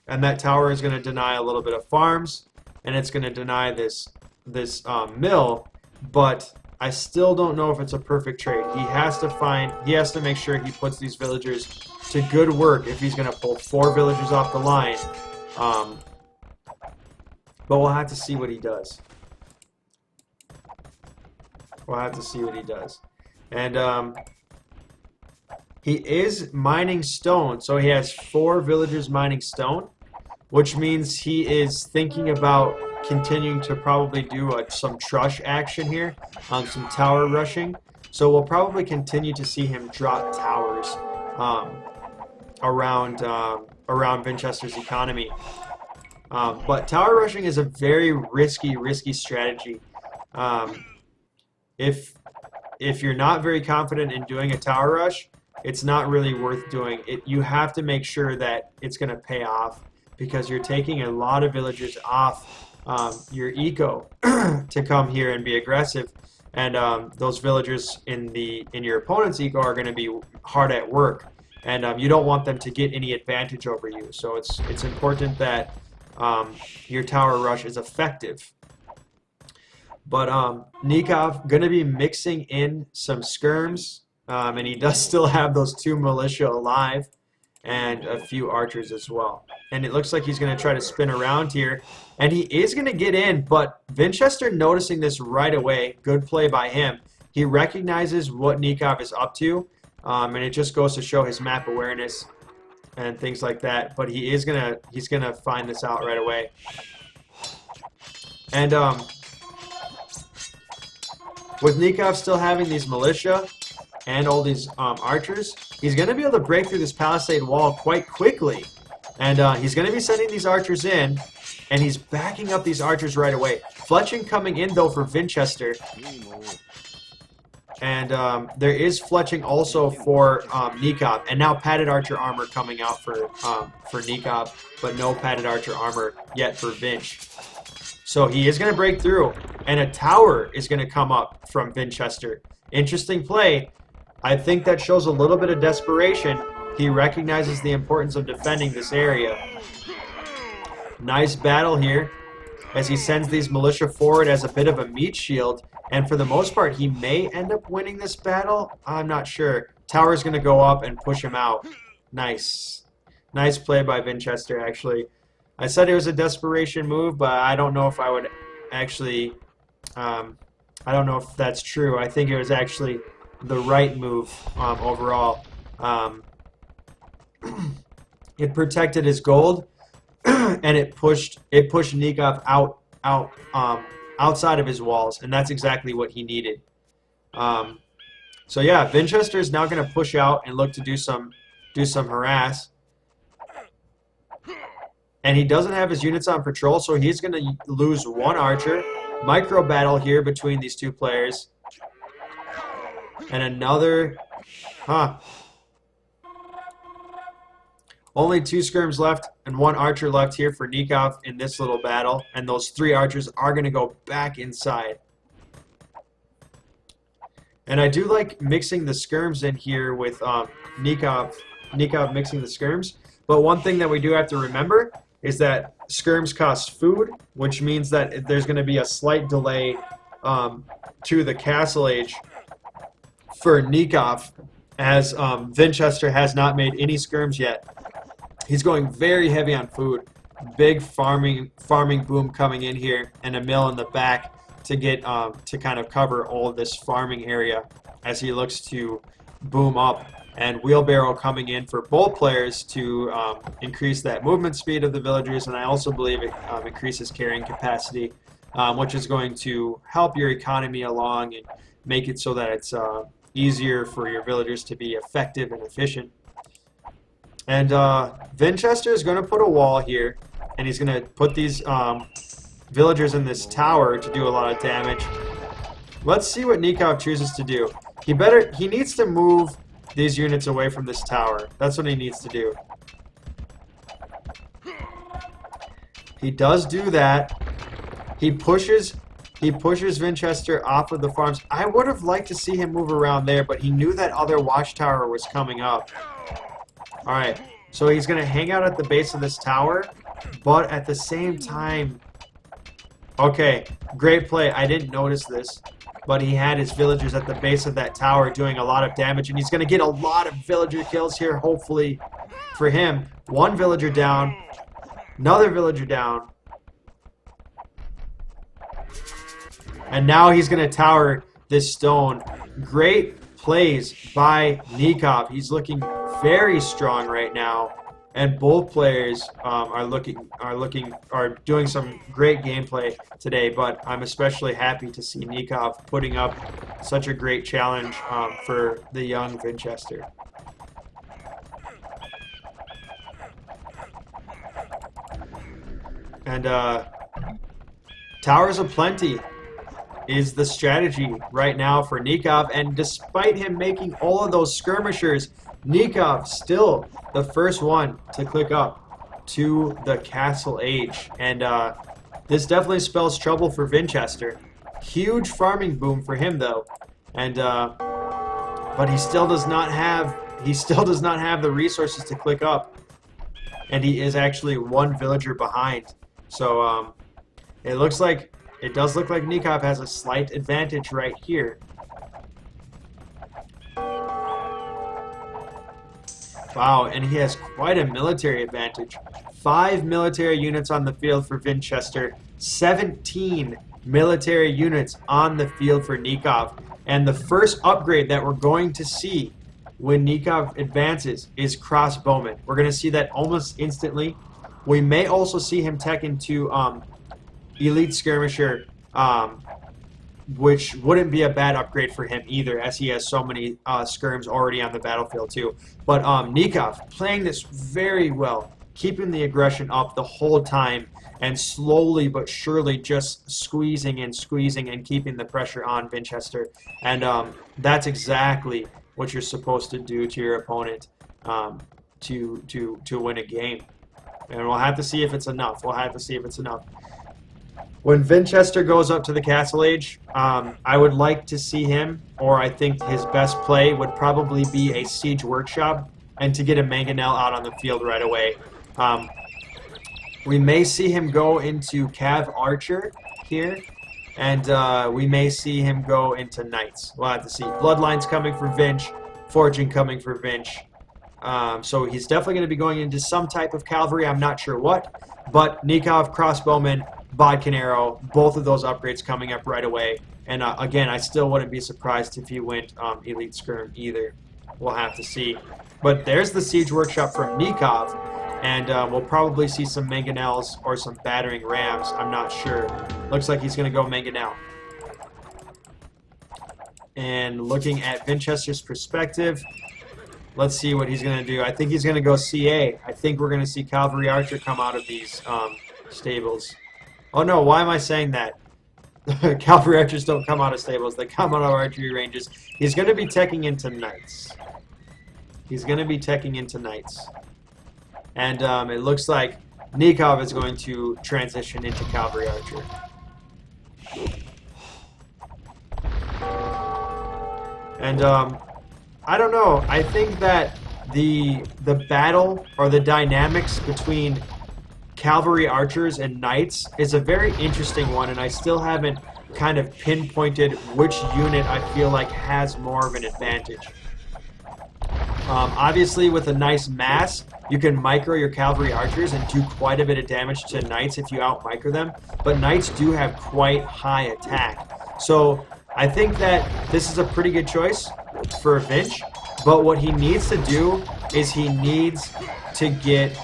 and that tower is going to deny a little bit of farms, and it's going to deny this mill, but I still don't know if it's a perfect trade. He has to make sure he puts these villagers to good work if he's going to pull 4 villagers off the line. But we'll have to see what he does. We'll have to see what he does. And he is mining stone. So he has 4 villagers mining stone, which means he is thinking about continuing to probably do some trush action here, some tower rushing. So we'll probably continue to see him drop towers around Vinchester's economy. But tower rushing is a very risky strategy. If you're not very confident in doing a tower rush, it's not really worth doing. You have to make sure that it's going to pay off, because you're taking a lot of villagers off your eco to come here and be aggressive, and those villagers in your opponent's eco are going to be hard at work, and you don't want them to get any advantage over you. So it's important that your tower rush is effective. But Nicov going to be mixing in some skirms, and he does still have those 2 militia alive and a few archers as well. And it looks like he's going to try to spin around here, and he is going to get in, but Vinchester noticing this right away. Good play by him. He recognizes what Nicov is up to, and it just goes to show his map awareness and things like that. But he's gonna find this out right away. And with Nicov still having these militia and all these archers, he's going to be able to break through this palisade wall quite quickly. And he's going to be sending these archers in, and he's backing up these archers right away. Fletching coming in, though, for Vinchester. And there is fletching also for Nicov. And now padded archer armor coming out for Nicov, but no padded archer armor yet for Vinch. So he is going to break through, and a tower is going to come up from Vinchester. Interesting play. I think that shows a little bit of desperation. He recognizes the importance of defending this area. Nice battle here as he sends these militia forward as a bit of a meat shield. And for the most part, he may end up winning this battle. I'm not sure. Tower's going to go up and push him out. Nice. Nice play by Vinchester, actually. I said it was a desperation move, but I don't know if I would actually... I don't know if that's true. I think it was actually the right move overall. It protected his gold, and it pushed Nicov outside of his walls, and that's exactly what he needed. So yeah, Vinchester is now going to push out and look to do some harass. And he doesn't have his units on patrol, so he's going to lose one archer. Micro battle here between these two players. And another... Only 2 skirms left and 1 archer left here for Nicov in this little battle. And those 3 archers are going to go back inside. And I do like mixing the skirms in here with Nicov mixing the skirms. But one thing that we do have to remember is that skirms cost food, which means that there's going to be a slight delay to the castle age for Nicov, as Vinchester has not made any skirms yet. He's going very heavy on food. Big farming boom coming in here, and a mill in the back to get to kind of cover all of this farming area as he looks to boom up. And wheelbarrow coming in for both players to increase that movement speed of the villagers, and I also believe it increases carrying capacity, which is going to help your economy along and make it so that it's easier for your villagers to be effective and efficient. And Vinchester is going to put a wall here, and he's going to put these villagers in this tower to do a lot of damage. Let's see what Nicov chooses to do. He needs to move these units away from this tower. That's what he needs to do. He does do that. He pushes Vinchester off of the farms. I would have liked to see him move around there, but he knew that other watchtower was coming up. Alright, so he's going to hang out at the base of this tower, but at the same time... Okay, great play. I didn't notice this, but he had his villagers at the base of that tower doing a lot of damage, and he's going to get a lot of villager kills here, hopefully, for him. 1 villager down, another villager down, and now he's going to tower this stone. Great plays by Nicov. He's looking very strong right now, and both players are doing some great gameplay today. But I'm especially happy to see Nicov putting up such a great challenge for the young Vinchester. And towers of plenty is the strategy right now for Nicov, and despite him making all of those skirmishers, Nicov still the first one to click up to the castle age. And this definitely spells trouble for Vinchester. Huge farming boom for him though, and but he still does not have the resources to click up, and he is actually 1 villager behind. So it does look like Nicov has a slight advantage right here. Wow, and he has quite a military advantage. 5 military units on the field for Vinchester, 17 military units on the field for Nicov. And the first upgrade that we're going to see when Nicov advances is crossbowman. We're going to see that almost instantly. We may also see him tech into elite skirmisher, which wouldn't be a bad upgrade for him either, as he has so many skirms already on the battlefield too. But Nicov playing this very well, keeping the aggression up the whole time, and slowly but surely just squeezing and keeping the pressure on Vinchester. And that's exactly what you're supposed to do to your opponent to win a game. And we'll have to see if it's enough. When Vinchester goes up to the Castle Age, I would like to see him, or I think his best play would probably be a Siege Workshop, and to get a Mangonel out on the field right away. Um, we may see him go into Cav Archer here, and we may see him go into Knights. We'll have to see. Bloodline's coming for Vinch, Fortune coming for Vinch. So he's definitely going to be going into some type of cavalry. I'm not sure what. But Nicov, Crossbowman, Bodkin Arrow, both of those upgrades coming up right away. And again, I still wouldn't be surprised if he went Elite Skirm either. We'll have to see. But there's the Siege Workshop from Nicov. And we'll probably see some Mangonels or some Battering Rams. I'm not sure. Looks like he's going to go Mangonel. And looking at Vinchester's perspective, let's see what he's going to do. I think he's going to go CA. I think we're going to see Cavalry Archer come out of these stables. Oh no, why am I saying that? Cavalry Archers don't come out of stables. They come out of archery ranges. He's going to be teching into Knights. He's going to be teching into Knights. And it looks like Nicov is going to transition into Cavalry Archer. And I don't know. I think that the battle or the dynamics between Cavalry Archers and Knights is a very interesting one, and I still haven't kind of pinpointed which unit I feel like has more of an advantage. Obviously, with a nice mass, you can micro your Cavalry Archers and do quite a bit of damage to Knights if you out-micro them, but Knights do have quite high attack. So I think that this is a pretty good choice for Vinch, but what he needs to do is he needs to get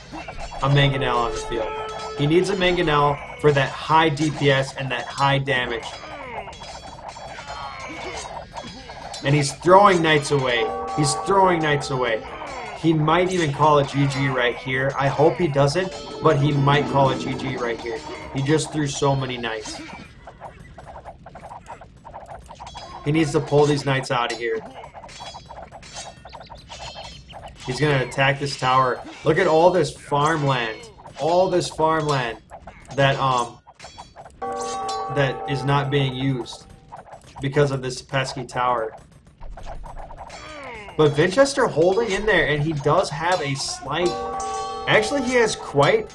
a Mangonel on the field. He needs a Mangonel for that high DPS and that high damage. And he's throwing Knights away. He's throwing Knights away. He might even call a GG right here. I hope he doesn't, but he might call a GG right here. He just threw so many Knights. He needs to pull these Knights out of here. He's going to attack this tower. Look at all this farmland. All this farmland that that is not being used because of this pesky tower. But Vinchester holding in there, and he does have a slight... Actually, he has quite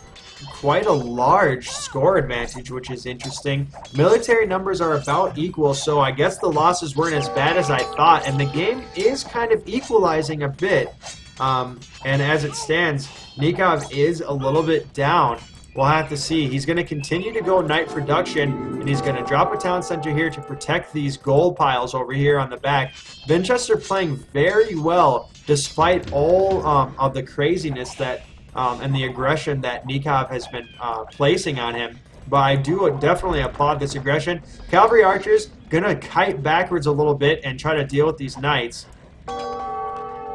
a large score advantage, which is interesting. Military numbers are about equal, so I guess the losses weren't as bad as I thought, and the game is kind of equalizing a bit. And as it stands, Nicov is a little bit down. We'll have to see. He's going to continue to go Knight production, and he's going to drop a town center here to protect these gold piles over here on the back. Vinchester playing very well, despite all of the craziness that and the aggression that Nicov has been placing on him. But I do definitely applaud this aggression. Cavalry Archers going to kite backwards a little bit and try to deal with these Knights.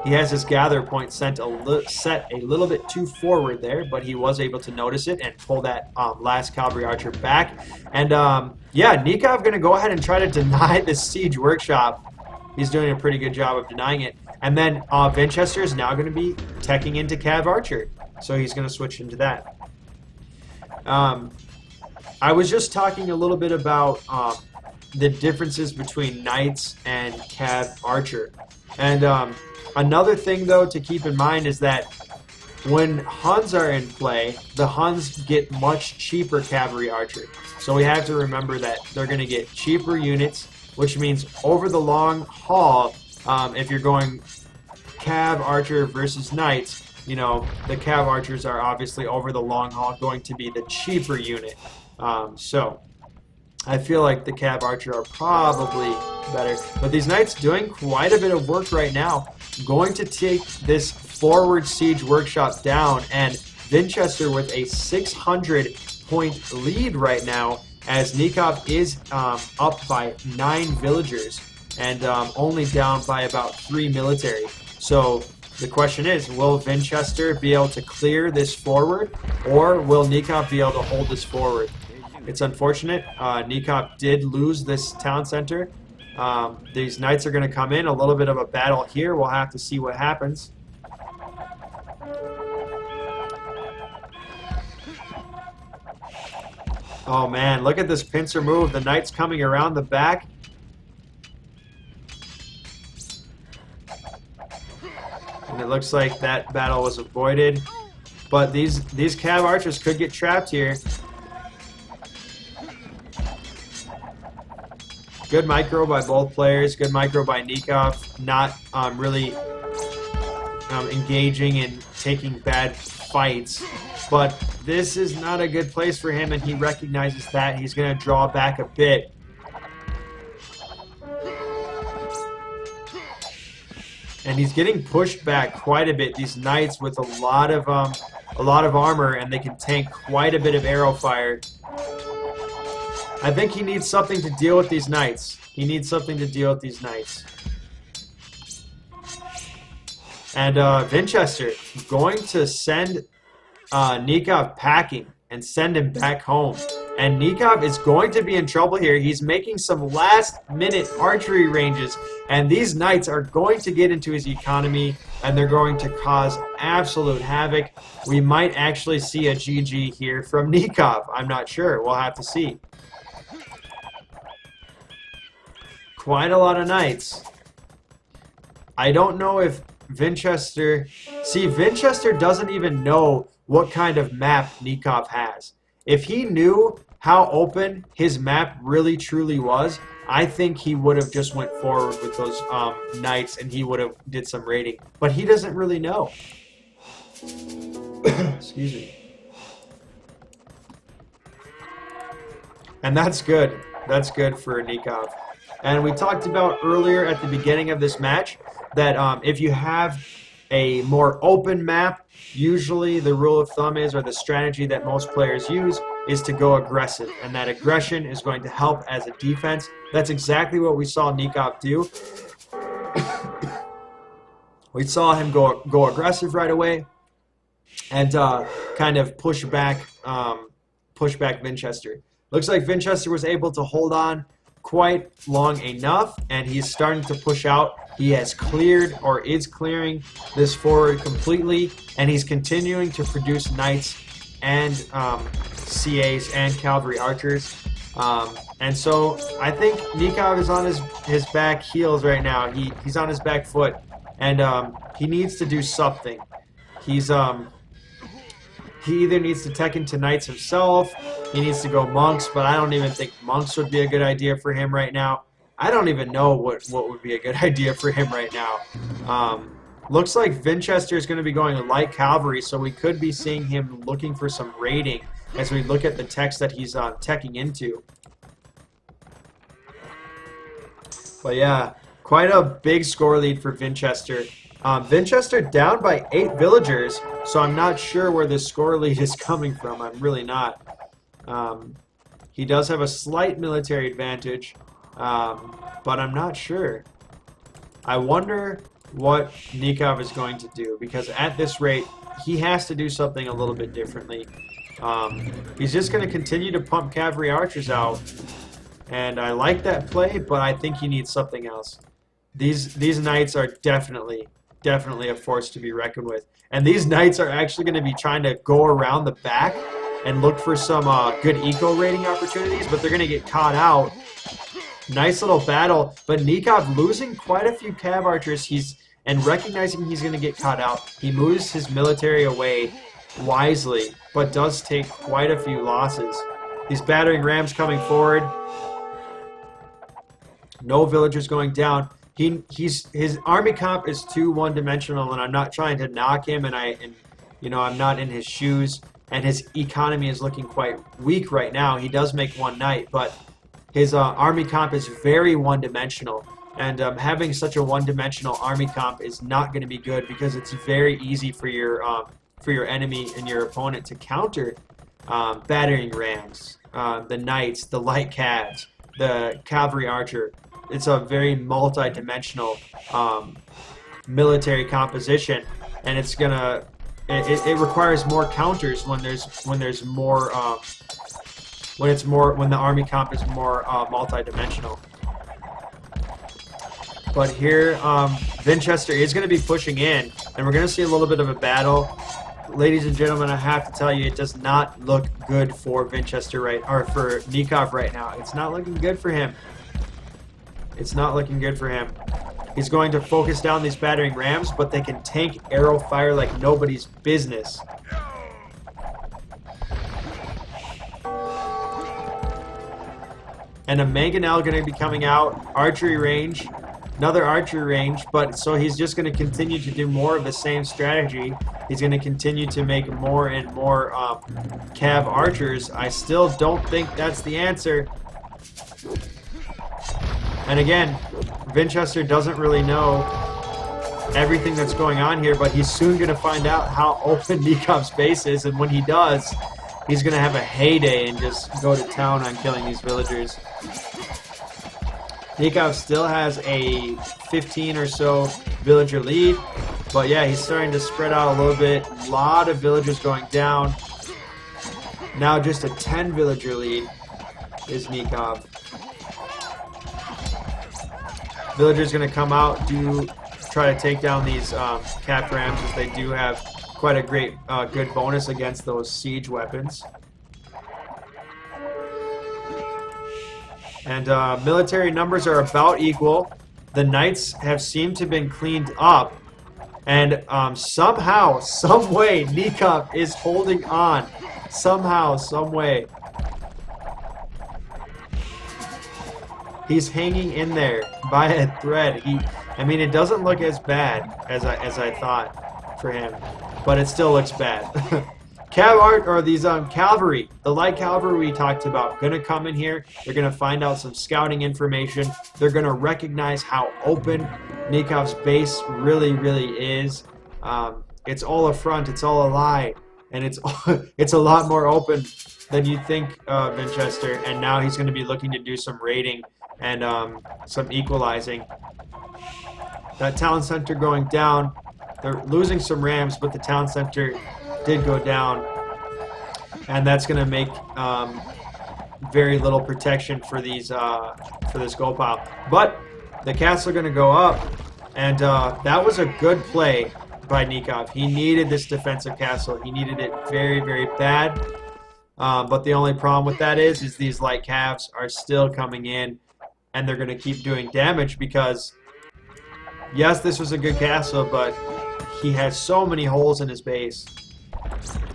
He has his gather point set a little bit too forward there, but he was able to notice it and pull that last Cavalry Archer back. And yeah, Nicov going to go ahead and try to deny this Siege Workshop. He's doing a pretty good job of denying it. And then Vinchester is now going to be teching into Cav Archer, so he's going to switch into that. I was just talking a little bit about the differences between Knights and Cav Archer. And another thing, though, to keep in mind is that when Huns are in play, the Huns get much cheaper Cavalry Archer. So we have to remember that they're going to get cheaper units, which means over the long haul, if you're going Cav Archer versus Knights, you know, the Cav Archers are obviously over the long haul going to be the cheaper unit. So I feel like the Cav Archer are probably better. But these Knights doing quite a bit of work right now. Going to take this forward Siege Workshop down, and Vinchester with a 600-point lead right now, as Nicov is up by 9 villagers and only down by about 3 military. So the question is, will Vinchester be able to clear this forward, or will Nicov be able to hold this forward? It's unfortunate. Nicov did lose this town center. These Knights are going to come in. A little bit of a battle here. We'll have to see what happens. Oh man, look at this pincer move. The knight's coming around the back. And it looks like that battle was avoided. But these cav archers could get trapped here. Good micro by both players. Good micro by Nicov. Not really engaging and taking bad fights. But this is not a good place for him, and he recognizes that. He's going to draw back a bit. And he's getting pushed back quite a bit. These knights with a lot of armor, and they can tank quite a bit of arrow fire. I think he needs something to deal with these knights. He needs something to deal with these knights. And Vinchester going to send Nicov packing and send him back home. And Nicov is going to be in trouble here. He's making some last-minute archery ranges, and these knights are going to get into his economy, and they're going to cause absolute havoc. We might actually see a GG here from Nicov. I'm not sure. We'll have to see. Quite a lot of knights. I don't know if Vinchester... See, Vinchester doesn't even know what kind of map Nicov has. If he knew how open his map really truly was, I think he would have just went forward with those knights and he would have did some raiding. But he doesn't really know. Excuse me. And that's good. That's good for Nicov. And we talked about earlier at the beginning of this match that if you have a more open map, usually the rule of thumb is, or the strategy that most players use, is to go aggressive. And that aggression is going to help as a defense. That's exactly what we saw Nicov do. We saw him go aggressive right away and kind of push back Vinchester. Looks like Vinchester was able to hold on quite long enough, and he's starting to push out. He has cleared, or is clearing, this forward completely, and he's continuing to produce knights and CAs and cavalry archers. And so I think Nicov is on his back heels right now. He's on his back foot, and he needs to do something. He either needs to tech into knights himself, he needs to go monks, but I don't even think monks would be a good idea for him right now. I don't even know what would be a good idea for him right now. Looks like Vinchester is going to be going light cavalry, so we could be seeing him looking for some raiding as we look at the techs that he's teching into. But yeah, quite a big score lead for Vinchester. Vinchester down by 8 villagers, so I'm not sure where this score lead is coming from. I'm really not. He does have a slight military advantage, but I'm not sure. I wonder what Nicov is going to do, because at this rate, he has to do something a little bit differently. He's just going to continue to pump cavalry archers out, and I like that play, but I think he needs something else. These knights are definitely a force to be reckoned with. And these knights are actually going to be trying to go around the back and look for some good eco raiding opportunities, but they're going to get caught out. Nice little battle, but Nicov losing quite a few cav archers. And recognizing he's going to get caught out, he moves his military away wisely, but does take quite a few losses. These battering rams coming forward. No villagers going down. His army comp is too one-dimensional, and I'm not trying to knock him, and I'm not in his shoes, and his economy is looking quite weak right now. He does make one knight, but his army comp is very one-dimensional, and having such a one-dimensional army comp is not going to be good, because it's very easy for your enemy and your opponent to counter battering rams, the knights, the light cavs, the cavalry archer. It's a very multi-dimensional military composition, and it's gonna it requires more counters when there's more when the army comp is more multi-dimensional. But here Vinchester is going to be pushing in, and we're going to see a little bit of a battle. ladies and gentlemen, I have to tell you, it does not look good for Vinchester or for Nicov right now. It's not looking good for him. It's not looking good for him. He's going to focus down these battering rams, but they can tank arrow fire like nobody's business. And a mangonel going to be coming out, archery range, another archery range, but so he's just going to continue to do more of the same strategy. He's going to continue to make more and more cav archers. I still don't think that's the answer. And again, Vinchester doesn't really know everything that's going on here, but he's soon going to find out how open Nikov's base is, and when he does, he's going to have a heyday and just go to town on killing these villagers. Nicov still has a 15 or so villager lead, but yeah, he's starting to spread out a little bit. A lot of villagers going down. Now just a 10 villager lead is Nicov. Villagers going to come out, try to take down these cap rams, as they do have quite a good bonus against those siege weapons. And military numbers are about equal. The knights have seemed to have been cleaned up. And somehow, some way, Nicov is holding on. Somehow, some way. He's hanging in there by a thread. I mean, it doesn't look as bad as I thought for him, but it still looks bad. Cavalry, the light cavalry we talked about, gonna come in here. They're gonna find out some scouting information. They're gonna recognize how open Nikov's base really, really is. It's all a front. It's all a lie, and it's a lot more open than you think, Vinchester. And now he's gonna be looking to do some raiding and some equalizing. That town center going down. They're losing some rams, but the town center did go down, and that's going to make very little protection for these for this gold pile. But the castle are going to go up, and that was a good play by Nicov. He needed this defensive castle. He needed it very, very bad. But the only problem with that is these light calves are still coming in, and they're going to keep doing damage because, yes, this was a good castle, but he has so many holes in his base.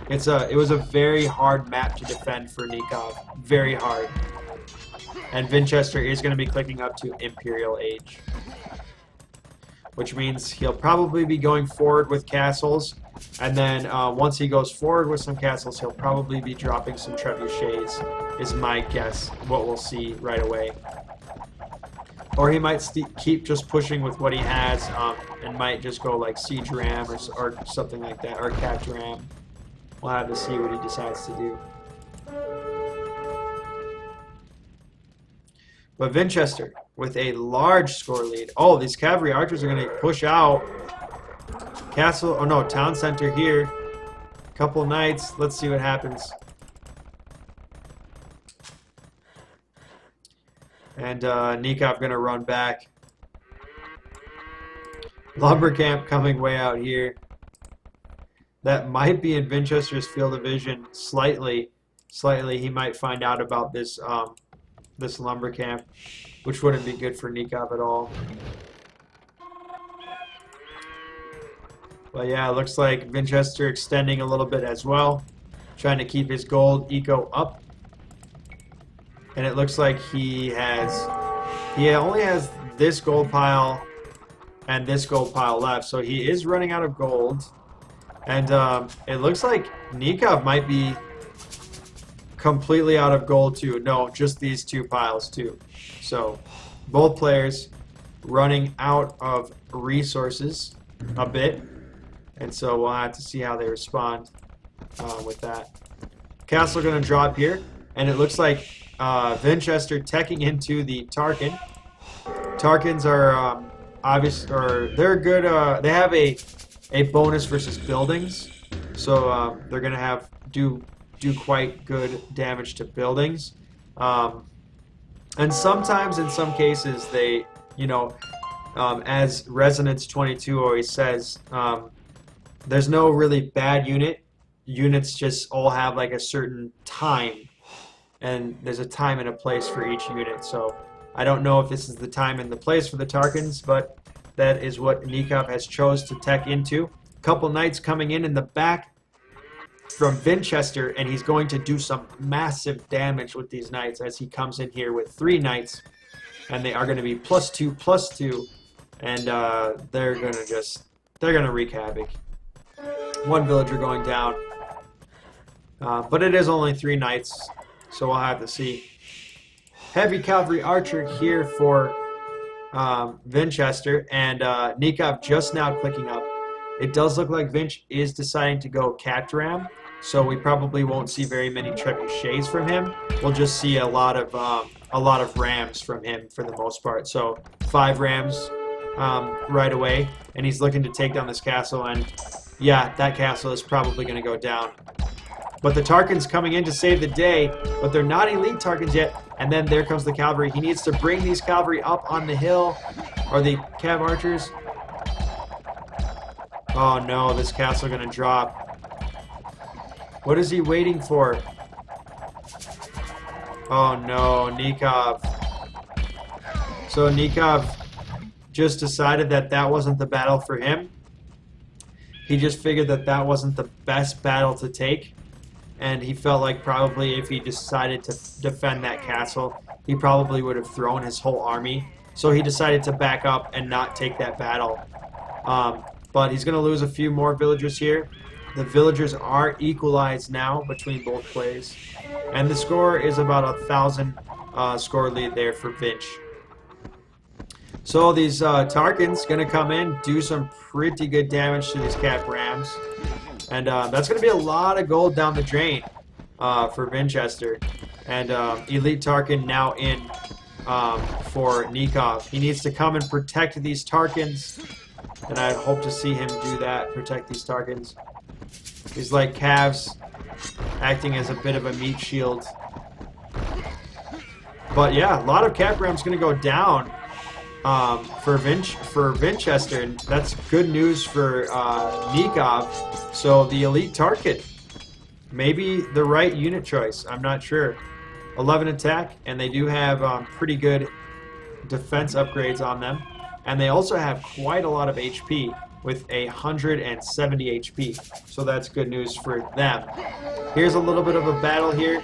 It was a very hard map to defend for Nicov. Very hard. And Vinchester is going to be clicking up to Imperial Age, which means he'll probably be going forward with castles, and then once he goes forward with some castles, he'll probably be dropping some trebuchets, is my guess, what we'll see right away. Or he might keep just pushing with what he has, and might just go like siege ram or something like that, or catch ram. We'll have to see what he decides to do. But Vinchester with a large score lead. Oh, these cavalry archers are going to push out. Castle, oh no, town center here. Couple knights. Let's see what happens. And Nicov going to run back. Lumber camp coming way out here. That might be in Vinchester's field of vision slightly. He might find out about this this lumber camp, which wouldn't be good for Nicov at all. But yeah, it looks like Vinchester extending a little bit as well, trying to keep his gold eco up. And it looks like he only has this gold pile and this gold pile left, so he is running out of gold. And it looks like Nicov might be completely out of gold too. No, just these two piles too. So both players running out of resources a bit, and so we'll have to see how they respond with that. Castle going to drop here, and it looks like Vinchester teching into the Tarkin. Tarkins are they're good. They have a bonus versus buildings, so they're going to do quite good damage to buildings. And sometimes, in some cases, they, as Resonance 22 always says, there's no really bad unit. Units just all have like a certain time, and there's a time and a place for each unit. So I don't know if this is the time and the place for the Tarkans, but that is what Nicov has chose to tech into. Couple knights coming in the back from Vinchester, and he's going to do some massive damage with these knights as he comes in here with 3 knights, and they are going to be +2/+2, and they're gonna wreak havoc. 1 villager going down, but it is only 3 knights, so we'll have to see. Heavy cavalry archer here for Vinchester, and Nicov just now clicking up. It does look like Vinch is deciding to go Catram, so we probably won't see very many trebuchets from him. We'll just see a lot of rams from him for the most part. So 5 rams right away, and he's looking to take down this castle, and yeah, that castle is probably going to go down. But the Tarkans coming in to save the day, but they're not elite Tarkans yet. And then there comes the cavalry. He needs to bring these cavalry up on the hill, or the cav archers. Oh no, this castle going to drop. What is he waiting for? Oh no, Nicov. So Nicov just decided that that wasn't the battle for him. He just figured that that wasn't the best battle to take. And he felt like probably if he decided to defend that castle, he probably would have thrown his whole army. So he decided to back up and not take that battle. But he's going to lose a few more villagers here. The villagers are equalized now between both plays. And the score is about 1,000 score lead there for Vinch. So these Tarkans going to come in, do some pretty good damage to these Cap Rams. And that's going to be a lot of gold down the drain for Vinchester. And Elite Tarkan now in for Nicov. He needs to come and protect these Tarkans. And I hope to see him do that, protect these Tarkans. He's like calves, acting as a bit of a meat shield. But yeah, a lot of Cap Rams going to go down for Vinchester, and that's good news for Nicov. So the Elite Tarkin, maybe the right unit choice. I'm not sure. 11 attack, and they do have pretty good defense upgrades on them, and they also have quite a lot of HP with 170 HP. So that's good news for them. Here's a little bit of a battle here.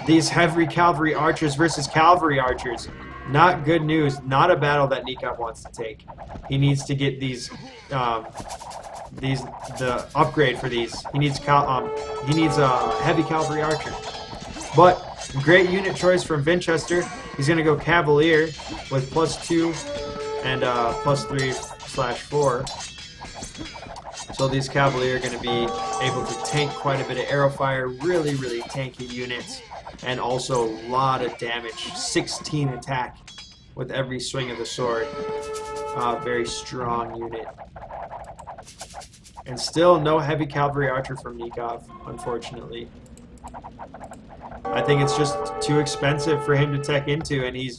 These heavy cavalry archers versus cavalry archers. Not good news. Not a battle that Nicov wants to take. He needs to get the upgrade for these. He needs a heavy cavalry archer. But great unit choice from Vinchester. He's going to go Cavalier with +2 and +3/4. So these Cavalier are going to be able to tank quite a bit of arrow fire. Really, really tanky units. And also a lot of damage. 16 attack with every swing of the sword. Very strong unit. And still no heavy cavalry archer from Nicov, unfortunately. I think it's just too expensive for him to tech into, and he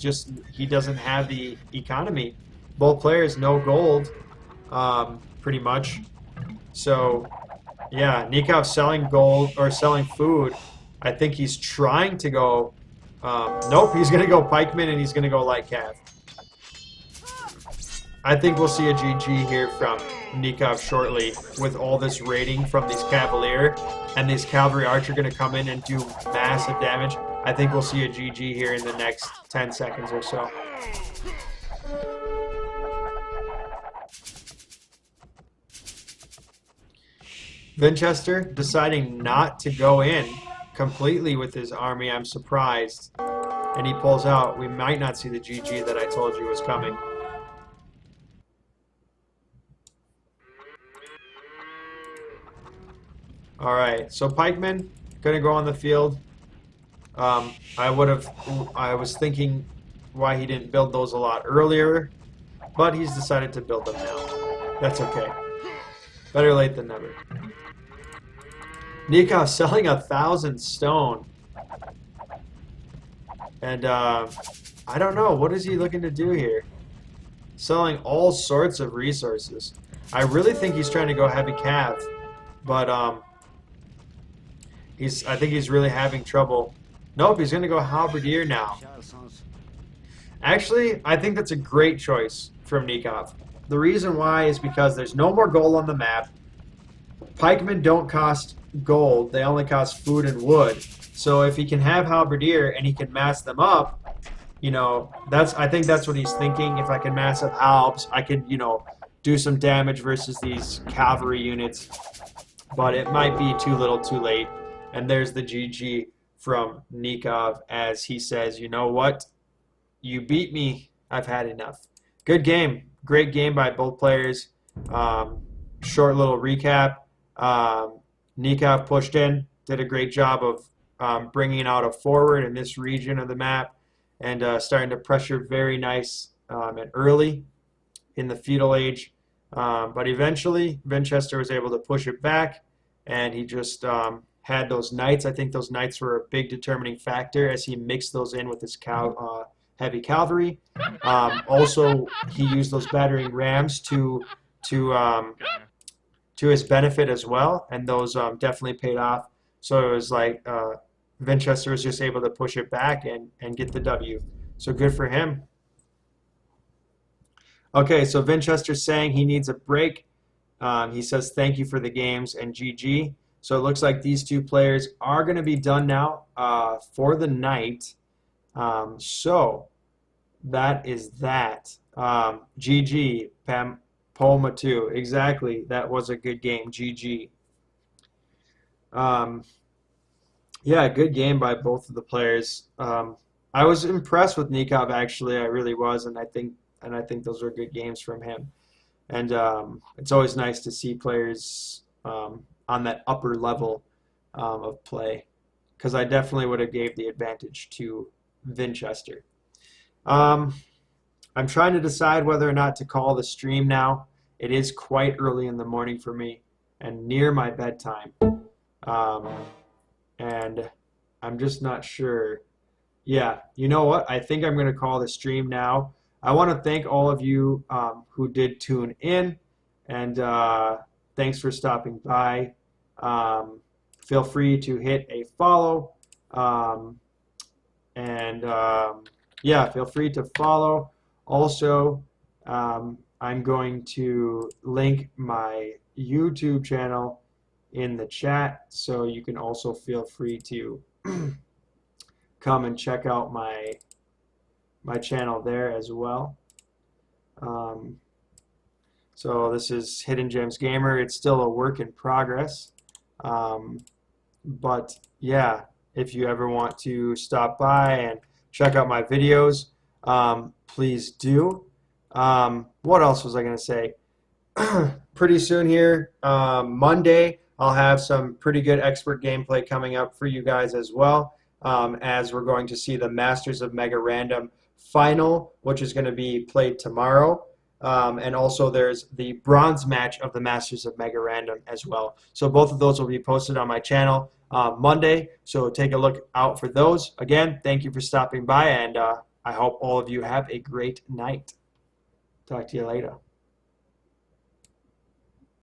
doesn't have the economy. Both players no gold, pretty much. So yeah, Nicov selling gold or selling food. I think he's trying to go. Nope, he's going to go pikeman and he's going to go light cav. I think we'll see a GG here from Nicov shortly with all this raiding from these Cavalier, and these Cavalry Archer going to come in and do massive damage. I think we'll see a GG here in the next 10 seconds or so. Vinchester deciding not to go in completely with his army. I'm surprised. And he pulls out. We might not see the GG that I told you was coming. Alright, so pikemen gonna go on the field. I was thinking why he didn't build those a lot earlier, but he's decided to build them now. That's okay. Better late than never. Nicov selling 1,000 stone. And I don't know, what is he looking to do here? Selling all sorts of resources. I really think he's trying to go heavy cav, but I think he's really having trouble. Nope, he's going to go halberdier now. Actually, I think that's a great choice from Nicov. The reason why is because there's no more gold on the map. Pikemen don't cost gold; they only cost food and wood. So if he can have halberdier and he can mass them up, I think that's what he's thinking. If I can mass up halbs, I could, do some damage versus these cavalry units. But it might be too little too late. And there's the GG from Nicov as he says, you know what? You beat me. I've had enough. Good game. Great game by both players. Short little recap. Nicov pushed in, did a great job of bringing out a forward in this region of the map and starting to pressure very nice and early in the feudal age. But eventually, Vinchester was able to push it back, and he just had those knights. I think those knights were a big determining factor as he mixed those in with his heavy cavalry. Also, he used those battering rams to his benefit as well, and those definitely paid off. So it was like Vinchester was just able to push it back and get the W. So good for him. Okay, so Vinchester's saying he needs a break. He says thank you for the games and GG. So it looks like these two players are going to be done now for the night. So that is that. GG, Poma 2. Exactly. That was a good game. GG. Yeah, good game by both of the players. I was impressed with Nicov, actually. I really was, and I think those were good games from him. And it's always nice to see players on that upper level of play, because I definitely would have gave the advantage to Vinchester. I'm trying to decide whether or not to call the stream now. It is quite early in the morning for me and near my bedtime. And I'm just not sure. Yeah, you know what? I think I'm going to call the stream now. I want to thank all of you who did tune in, and thanks for stopping by. Feel free to hit a follow, yeah, feel free to follow. Also, I'm going to link my YouTube channel in the chat, so you can also feel free to come and check out my channel there as well. So this is Hidden Gems Gamer. It's still a work in progress, but yeah, if you ever want to stop by and check out my videos, please do. What else was I going to say? Pretty soon here, Monday, I'll have some pretty good expert gameplay coming up for you guys as well, as we're going to see the Masters of Mega Random final, which is going to be played tomorrow. And also there's the bronze match of the Masters of Mega Random as well. So both of those will be posted on my channel Monday, so take a look out for those. Again, thank you for stopping by, and I hope all of you have a great night. Talk to you later.